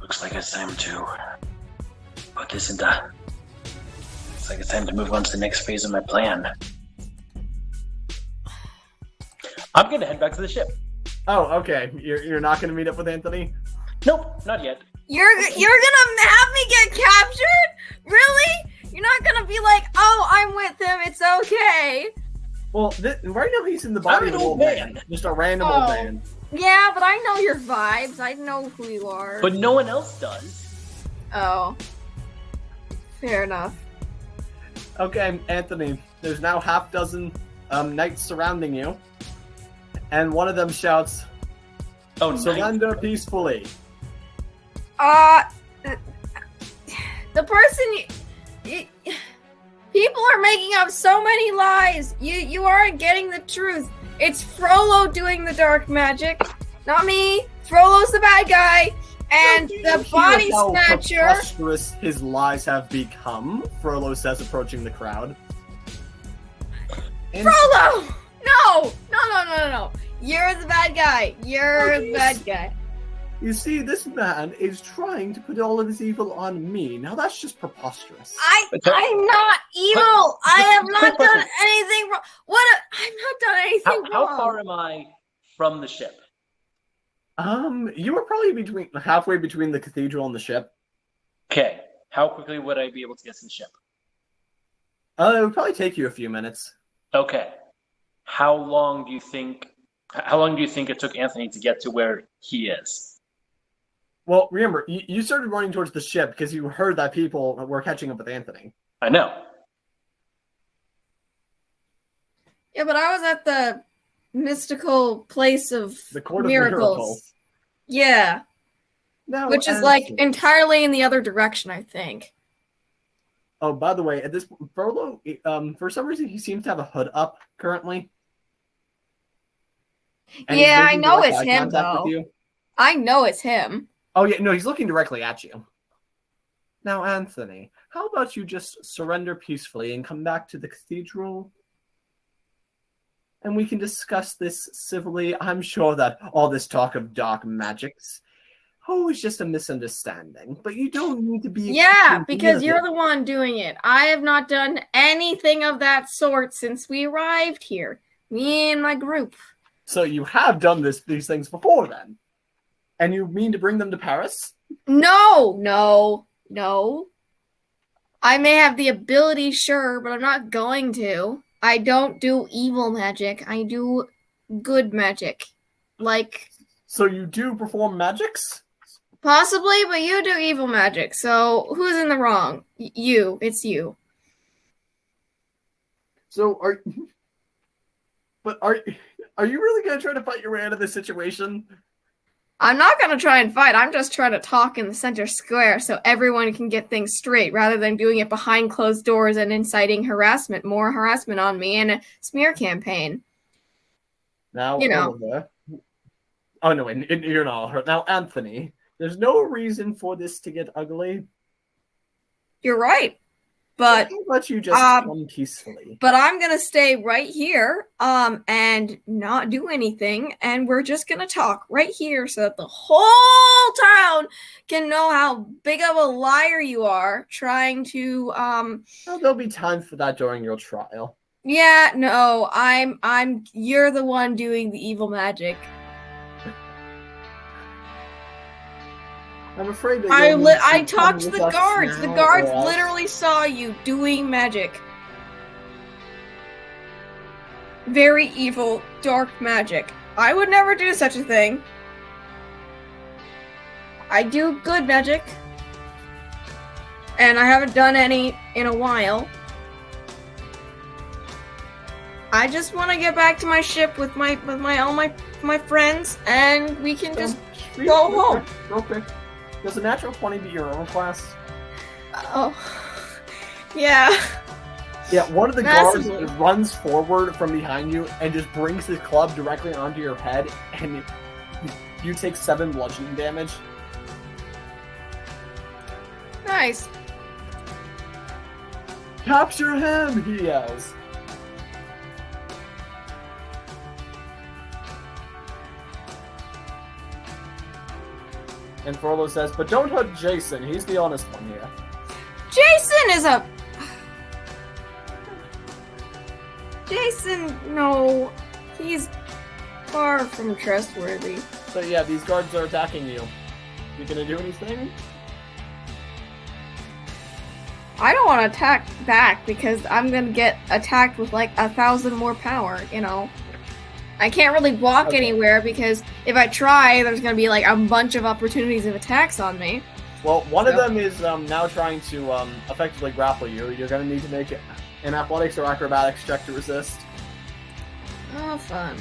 Speaker 4: Looks like it's time to put this into. Looks like it's time to move on to the next phase of my plan.
Speaker 2: I'm gonna head back to the ship.
Speaker 1: Oh, okay. You're not going to meet up with Anthony?
Speaker 2: Nope, not yet.
Speaker 3: You're gonna have me get captured? Really? You're not gonna be like, "Oh, I'm with him. It's okay."
Speaker 1: Well, right now he's in the body of an old man. Just a random old man.
Speaker 3: Yeah, but I know your vibes. I know who you are.
Speaker 2: But no one else does.
Speaker 3: Oh. Fair enough.
Speaker 1: Okay, Anthony, there's now half dozen knights surrounding you. And one of them shouts,
Speaker 2: "Oh,
Speaker 1: surrender peacefully."
Speaker 3: The person people are making up so many lies. You aren't getting the truth. It's Frollo doing the dark magic, not me. Frollo's the bad guy, and the body snatcher.
Speaker 1: How preposterous his lies have become, Frollo says, approaching the crowd.
Speaker 3: Frollo! No! You're the bad guy. You're the bad guy.
Speaker 1: You see, this man is trying to put all of his evil on me. Now that's just preposterous.
Speaker 3: I'm not evil. I have not done anything wrong. I've not done anything wrong.
Speaker 2: How far am I from the ship?
Speaker 1: You were probably halfway between the cathedral and the ship.
Speaker 2: Okay. How quickly would I be able to get to the ship?
Speaker 1: It would probably take you a few minutes.
Speaker 2: Okay. How long do you think it took Anthony to get to where he is?
Speaker 1: Well, remember, you started running towards the ship because you heard that people were catching up with Anthony.
Speaker 2: I know.
Speaker 3: Yeah, but I was at the mystical place of
Speaker 1: the Court
Speaker 3: miracles.
Speaker 1: Of Miracles.
Speaker 3: Yeah.
Speaker 1: Now,
Speaker 3: which is like entirely in the other direction, I think.
Speaker 1: Oh, by the way, at this Frollo, for some reason, he seems to have a hood up currently. And
Speaker 3: yeah, I know it's him, though. I know it's him.
Speaker 1: Oh, yeah, no, he's looking directly at you. Now, Anthony, how about you just surrender peacefully and come back to the cathedral? And we can discuss this civilly. I'm sure that all this talk of dark magics oh, it's just a misunderstanding. But you don't need to be.
Speaker 3: Yeah, because you're the one doing it. I have not done anything of that sort since we arrived here. Me and my group.
Speaker 1: So you have done these things before, then? And you mean to bring them to Paris?
Speaker 3: No. I may have the ability, sure, but I'm not going to. I don't do evil magic. I do good magic. Like...
Speaker 1: So you do perform magics?
Speaker 3: Possibly, but you do evil magic, so who's in the wrong? You. It's you.
Speaker 1: So are you really going to try to fight your way out of this situation?
Speaker 3: I'm not going to try and fight. I'm just trying to talk in the center square so everyone can get things straight rather than doing it behind closed doors and inciting more harassment on me and a smear campaign.
Speaker 1: Now,
Speaker 3: Oliver.
Speaker 1: Oh, no, you're not hurt. Now, Anthony, there's no reason for this to get ugly.
Speaker 3: You're right. But
Speaker 1: how about you just come peacefully?
Speaker 3: But I'm gonna stay right here, and not do anything, and we're just gonna talk right here so that the whole town can know how big of a liar you are, trying to
Speaker 1: Well, there'll be time for that during your trial.
Speaker 3: Yeah, no, you're the one doing the evil magic.
Speaker 1: I'm afraid that
Speaker 3: I talked to the guards. The guards literally saw you doing magic. Very evil, dark magic. I would never do such a thing. I do good magic. And I haven't done any in a while. I just want to get back to my ship with all my friends, and we can just go home.
Speaker 1: Real quick. Does a natural 20 beat your armor class?
Speaker 3: Oh, yeah.
Speaker 1: Yeah, one of the guards runs forward from behind you and just brings his club directly onto your head, and you take 7 bludgeoning damage.
Speaker 3: Nice.
Speaker 1: Capture him, he yells. And Frollo says, but don't hurt Jason, he's the honest one here.
Speaker 3: Jason is a... Jason, no. He's far from trustworthy.
Speaker 1: So yeah, these guards are attacking you. You gonna do anything?
Speaker 3: I don't want to attack back because I'm gonna get attacked with like 1,000 more power, you know? I can't really walk anywhere because if I try, there's going to be like a bunch of opportunities of attacks on me.
Speaker 1: Well, one of them is now trying to effectively grapple you. You're going to need to make an athletics or acrobatics check to resist.
Speaker 3: Oh, fun.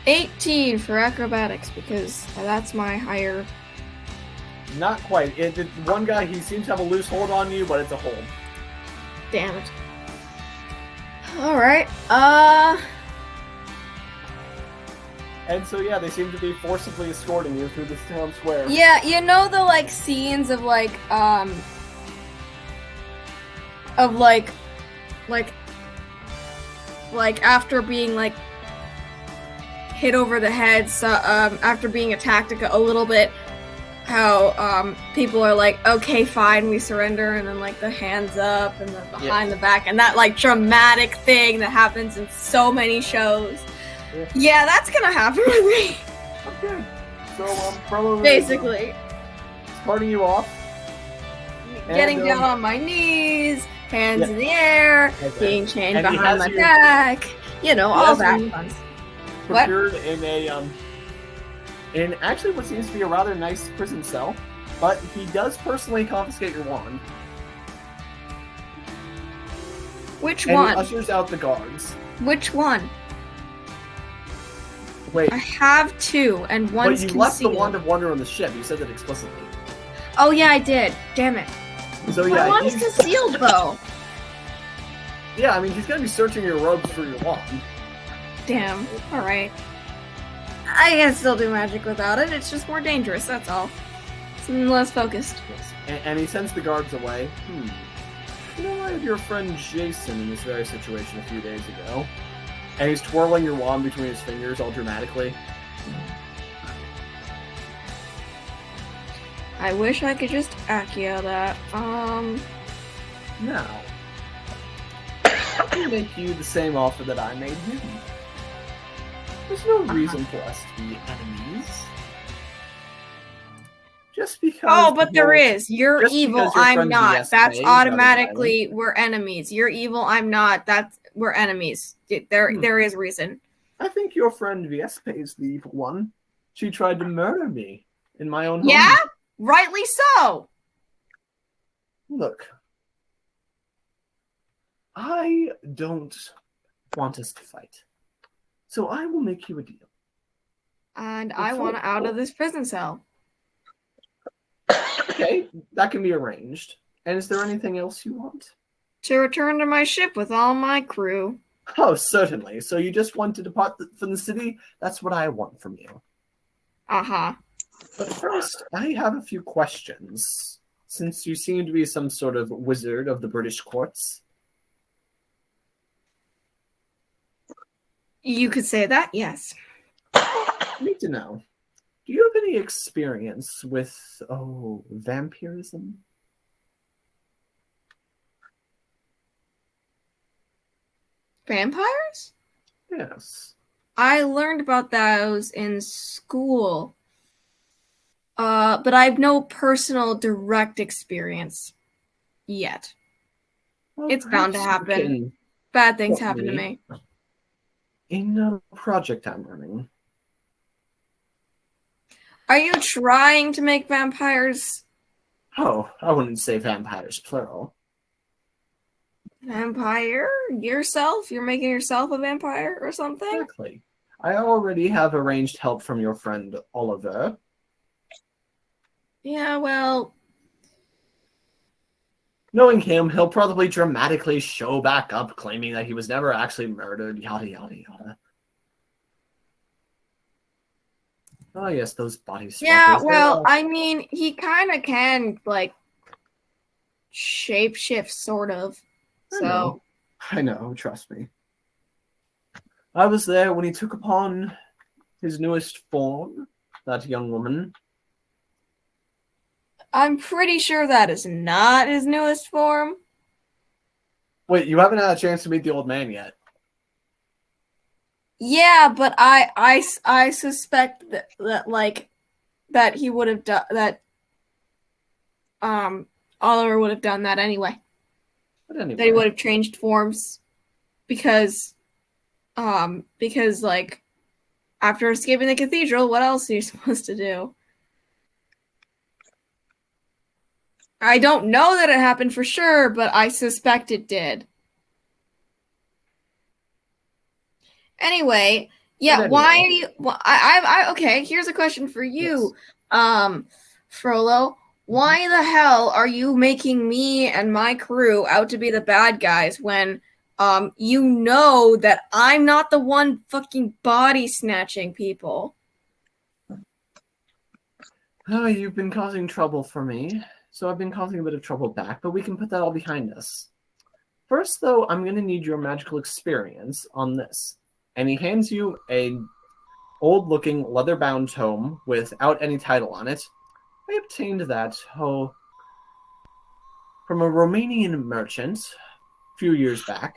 Speaker 3: 18 for acrobatics because that's my higher...
Speaker 1: Not quite. One guy, he seems to have a loose hold on you, but it's a hold.
Speaker 3: Damn it. Alright,
Speaker 1: And so, yeah, they seem to be forcibly escorting you through this town square.
Speaker 3: Yeah, you know the, like, scenes of, like, after being, like, hit over the head, so, after being attacked a little bit, how people are like, okay, fine, we surrender, and then like the hands up and the behind the back, and that like dramatic thing that happens in so many shows. Yeah, that's gonna happen with me.
Speaker 1: Okay. So Frollo
Speaker 3: basically
Speaker 1: starting you off.
Speaker 3: Getting down on my knees, hands in the air, being chained behind my back, you know, all that fun stuff.
Speaker 1: Procured in actually what seems to be a rather nice prison cell, but he does personally confiscate your wand.
Speaker 3: Which
Speaker 1: and
Speaker 3: one?
Speaker 1: He ushers out the guards.
Speaker 3: Which one?
Speaker 1: Wait.
Speaker 3: I have 2, and one's
Speaker 1: concealed. But you left the Wand of Wonder on the ship. You said that explicitly.
Speaker 3: Oh yeah, I did. Damn it.
Speaker 1: So yeah,
Speaker 3: my one's concealed though.
Speaker 1: Yeah, I mean he's gonna be searching your robes for your wand.
Speaker 3: Damn. All right. I can still do magic without it. It's just more dangerous. That's all. It's less focused.
Speaker 1: Yes. And he sends the guards away. You know, I had your friend Jason in this very situation a few days ago. And he's twirling your wand between his fingers all dramatically.
Speaker 3: I wish I could just Accio that.
Speaker 1: Now, I can make you the same offer that I made him. There's no reason for us to be enemies. Just because.
Speaker 3: Oh, but there is. You're evil. I'm not. That's
Speaker 1: Viespe,
Speaker 3: automatically we're enemies. You're evil. I'm not. We're enemies. There is reason.
Speaker 1: I think your friend Viespe is the evil one. She tried to murder me in my own home.
Speaker 3: Yeah, rightly so.
Speaker 1: Look, I don't want us to fight, so I will make you a deal.
Speaker 3: And I want out of this prison cell.
Speaker 1: Okay, that can be arranged. And is there anything else you want?
Speaker 3: To return to my ship with all my crew.
Speaker 1: Oh, certainly. So you just want to depart from the city? That's what I want from you.
Speaker 3: Uh-huh.
Speaker 1: But first, I have a few questions, since you seem to be some sort of wizard of the British courts.
Speaker 3: You could say that, yes.
Speaker 1: I need to know, do you have any experience with, vampirism?
Speaker 3: Vampires?
Speaker 1: Yes.
Speaker 3: I learned about those in school. But I have no personal direct experience yet.
Speaker 1: Well,
Speaker 3: it's bound to happen. Bad things happen to me.
Speaker 1: In a project I'm running.
Speaker 3: Are you trying to make vampires?
Speaker 1: Oh, I wouldn't say vampires, plural.
Speaker 3: Vampire? Yourself? You're making yourself a vampire or something?
Speaker 1: Exactly. I already have arranged help from your friend Oliver.
Speaker 3: Yeah, well...
Speaker 1: Knowing him, he'll probably dramatically show back up, claiming that he was never actually murdered, yada yada yada. Oh yes, those body swappies.
Speaker 3: Yeah, well, I mean, he kind of can, like, shapeshift, sort of. So...
Speaker 1: I know, trust me. I was there when he took upon his newest form, that young woman.
Speaker 3: I'm pretty sure that is not his newest form.
Speaker 1: Wait, you haven't had a chance to meet the old man yet.
Speaker 3: Yeah, but I suspect that he would have done that. Oliver would have done that anyway.
Speaker 1: But anyway,
Speaker 3: that he would have changed forms because like after escaping the cathedral, what else are you supposed to do? I don't know that it happened for sure, but I suspect it did. Anyway, yeah, why are you... okay, here's a question for you, Frollo. Why the hell are you making me and my crew out to be the bad guys when you know that I'm not the one fucking body snatching people?
Speaker 1: Oh, you've been causing trouble for me. So I've been causing a bit of trouble back, but we can put that all behind us. First, though, I'm going to need your magical experience on this. And he hands you a old-looking leather-bound tome without any title on it. I obtained that from a Romanian merchant a few years back.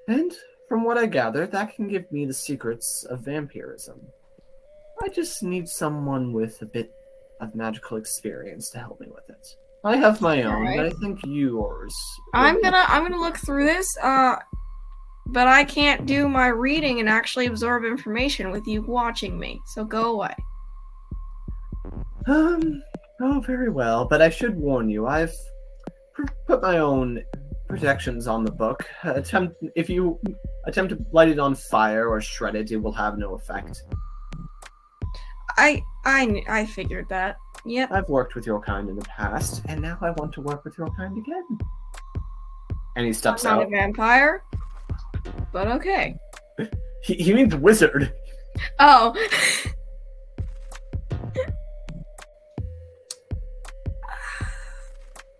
Speaker 1: And from what I gather, that can give me the secrets of vampirism. I just need someone with a bit of magical experience to help me with it. I have my own, right, but I think yours.
Speaker 3: I'm gonna look through this, but I can't do my reading and actually absorb information with you watching me. So go away.
Speaker 1: Oh, very well, but I should warn you, I've put my own protections on the book. If you attempt to light it on fire or shred it, it will have no effect.
Speaker 3: I figured that. Yep.
Speaker 1: I've worked with your kind in the past, and now I want to work with your kind again. And he steps out.
Speaker 3: Not a vampire, but okay.
Speaker 1: He means wizard.
Speaker 3: Oh.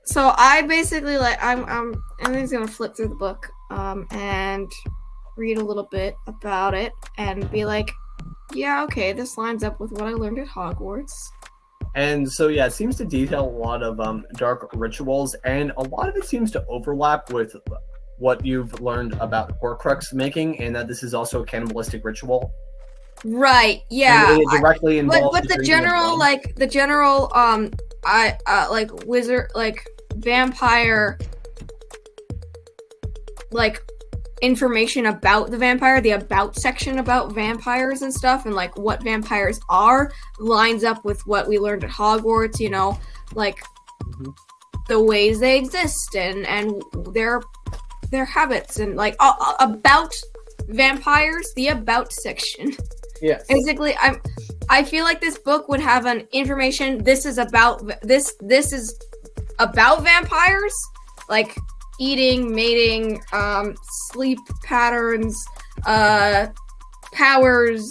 Speaker 3: So I basically I'm just gonna flip through the book, and read a little bit about it and be like, yeah, okay, this lines up with what I learned at Hogwarts.
Speaker 1: And so, yeah, it seems to detail a lot of dark rituals, and a lot of it seems to overlap with what you've learned about Horcrux making, and that this is also a cannibalistic ritual.
Speaker 3: Right. Yeah.
Speaker 1: And it directly involves.
Speaker 3: But the general, like wizard, like vampire, like information about the vampire, the about section about vampires and stuff, and like what vampires are, lines up with what we learned at Hogwarts. You know, like the ways they exist and their habits and like about vampires, the about section.
Speaker 1: Yeah.
Speaker 3: Basically, I feel like this book would have an information. This is about this is about vampires, like eating, mating, sleep patterns, powers,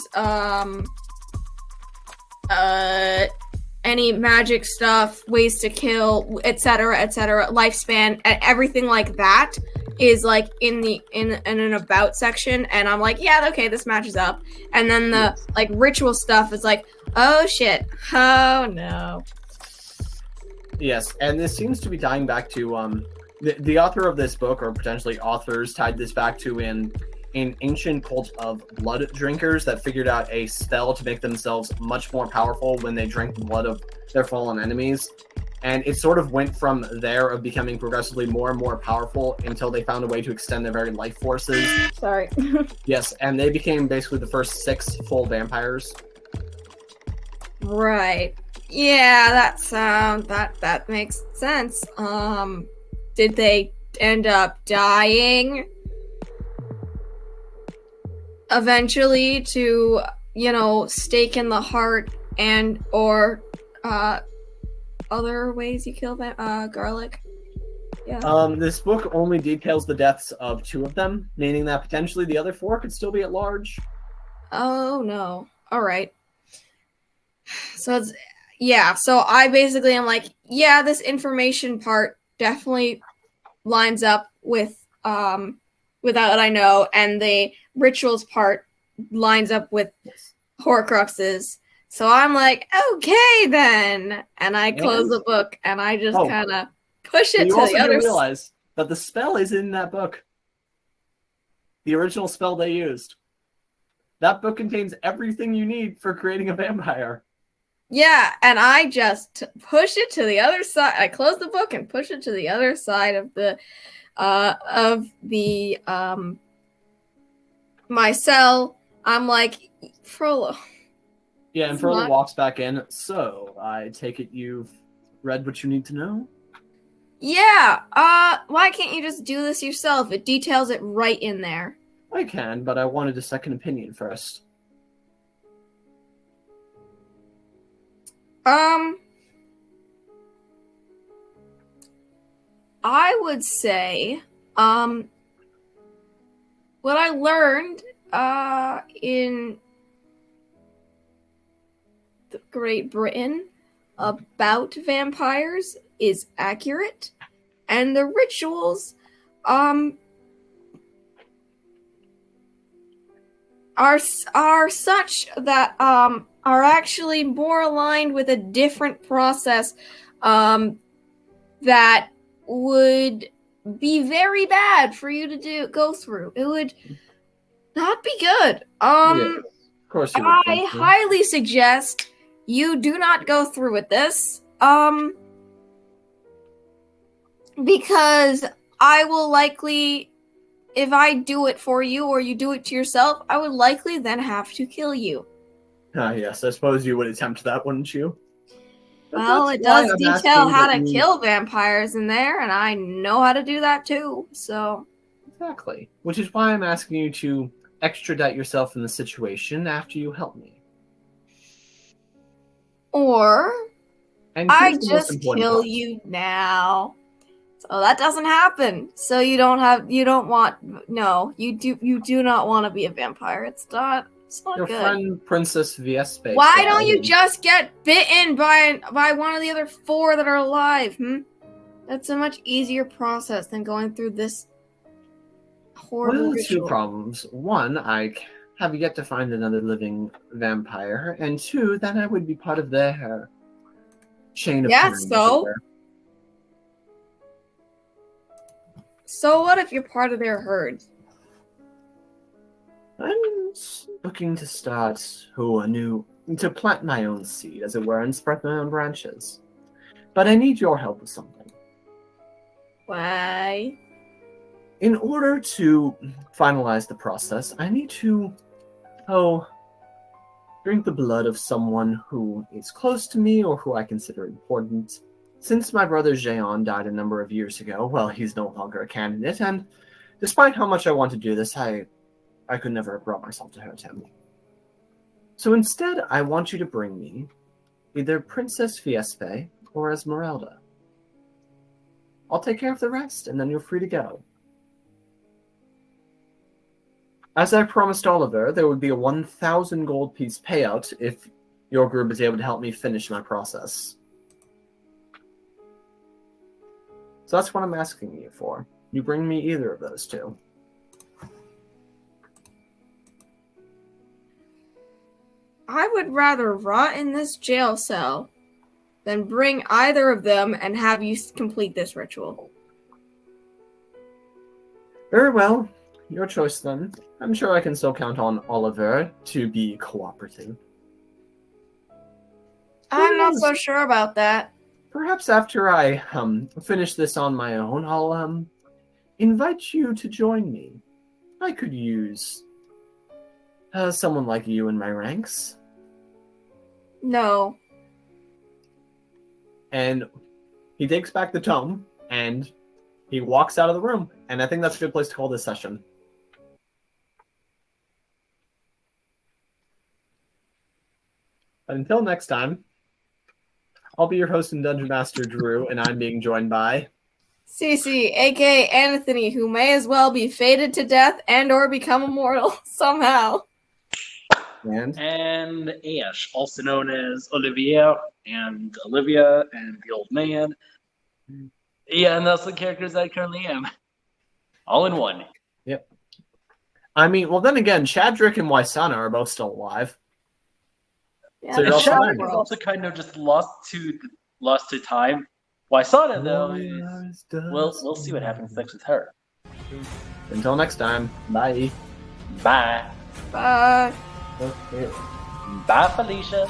Speaker 3: any magic stuff, ways to kill, etc., lifespan, and everything like that is like in an about section, and I'm like, yeah, okay, this matches up. And then the like ritual stuff is like, oh shit, oh no.
Speaker 1: Yes, and this seems to be tying back to the author of this book, or potentially authors, tied this back to an ancient cult of blood drinkers that figured out a spell to make themselves much more powerful when they drank the blood of their fallen enemies. And it sort of went from there of becoming progressively more and more powerful until they found a way to extend their very life forces.
Speaker 3: Sorry.
Speaker 1: Yes, and they became basically the first 6 full vampires.
Speaker 3: Right. Yeah, that makes sense. Did they end up dying eventually to, you know, stake in the heart and or other ways you kill garlic? Yeah.
Speaker 1: This book only details the deaths of 2 of them, meaning that potentially the other 4 could still be at large.
Speaker 3: Oh no. All right. So it's so I basically am like, yeah, this information part definitely lines up with what I know, and the rituals part lines up with Horcruxes. So I'm like, okay then, and I close the book and I just kind of push it to the other. You
Speaker 1: realize that the spell is in that book. The original spell they used. That book contains everything you need for creating a vampire.
Speaker 3: Yeah, and I just push it to the other side. I close the book and push it to the other side of the my cell. I'm like, Frollo.
Speaker 1: Yeah, and Frollo walks back in. So, I take it you've read what you need to know?
Speaker 3: Yeah, why can't you just do this yourself? It details it right in there.
Speaker 1: I can, but I wanted a second opinion first.
Speaker 3: I would say, what I learned, in Great Britain about vampires is accurate, and the rituals, are such that, are actually more aligned with a different process, that would be very bad for you to go through. It would not be good.
Speaker 1: Yeah, of course you would.
Speaker 3: I highly suggest you do not go through with this. Because I will likely, if I do it for you or you do it to yourself, I would likely then have to kill you.
Speaker 1: Yes, I suppose you would attempt that, wouldn't you?
Speaker 3: Well, it does detail how to kill vampires in there, and I know how to do that too, so...
Speaker 1: Exactly. Which is why I'm asking you to extradite yourself in the situation after you help me.
Speaker 3: Or, I just kill you now. So that doesn't happen. So you do not want to be a vampire. It's not
Speaker 1: Your
Speaker 3: good.
Speaker 1: friend Princess Viespe.
Speaker 3: Why don't you just get bitten by one of the other 4 that are alive? That's a much easier process than going through this horrible
Speaker 1: Well, two
Speaker 3: ritual.
Speaker 1: problems. One, I have yet to find another living vampire, and two, that I would be part of their chain of
Speaker 3: Yeah,
Speaker 1: command.
Speaker 3: so? So what if you're part of their herd?
Speaker 1: I'm looking to start to plant my own seed, as it were, and spread my own branches. But I need your help with something.
Speaker 3: Why?
Speaker 1: In order to finalize the process, I need to, drink the blood of someone who is close to me or who I consider important. Since my brother Jean died a number of years ago, well, he's no longer a candidate, and despite how much I want to do this, I could never have brought myself to hurt him. So instead, I want you to bring me either Princess Viespe or Esmeralda. I'll take care of the rest, and then you're free to go. As I promised Oliver, there would be a 1,000 gold piece payout if your group is able to help me finish my process. So that's what I'm asking you for. You bring me either of those two.
Speaker 3: I would rather rot in this jail cell than bring either of them and have you complete this ritual.
Speaker 1: Very well. Your choice then. I'm sure I can still count on Oliver to be cooperative.
Speaker 3: I'm not so sure about that.
Speaker 1: Perhaps after I finish this on my own, I'll invite you to join me. I could use someone like you in my ranks.
Speaker 3: No.
Speaker 1: And he takes back the tome and he walks out of the room. And I think that's a good place to call this session. But until next time, I'll be your host and Dungeon Master, Drew, and I'm being joined by
Speaker 3: Cece, aka Anthony, who may as well be fated to death and or become immortal somehow.
Speaker 1: and
Speaker 2: Ash, also known as Olivia and Olivia and the old man. Yeah, and that's the characters I currently am. All in one.
Speaker 1: Yep. I mean, well, then again, Chadrick and Wysana are both still alive.
Speaker 3: Yeah,
Speaker 1: So you're also
Speaker 2: Chadwick
Speaker 1: learning.
Speaker 2: is also kind of just lost to time. Wysana, though, we'll see what happens next with her.
Speaker 1: Until next time, bye.
Speaker 2: Bye.
Speaker 3: Bye.
Speaker 1: Okay.
Speaker 2: Bye, Felicia.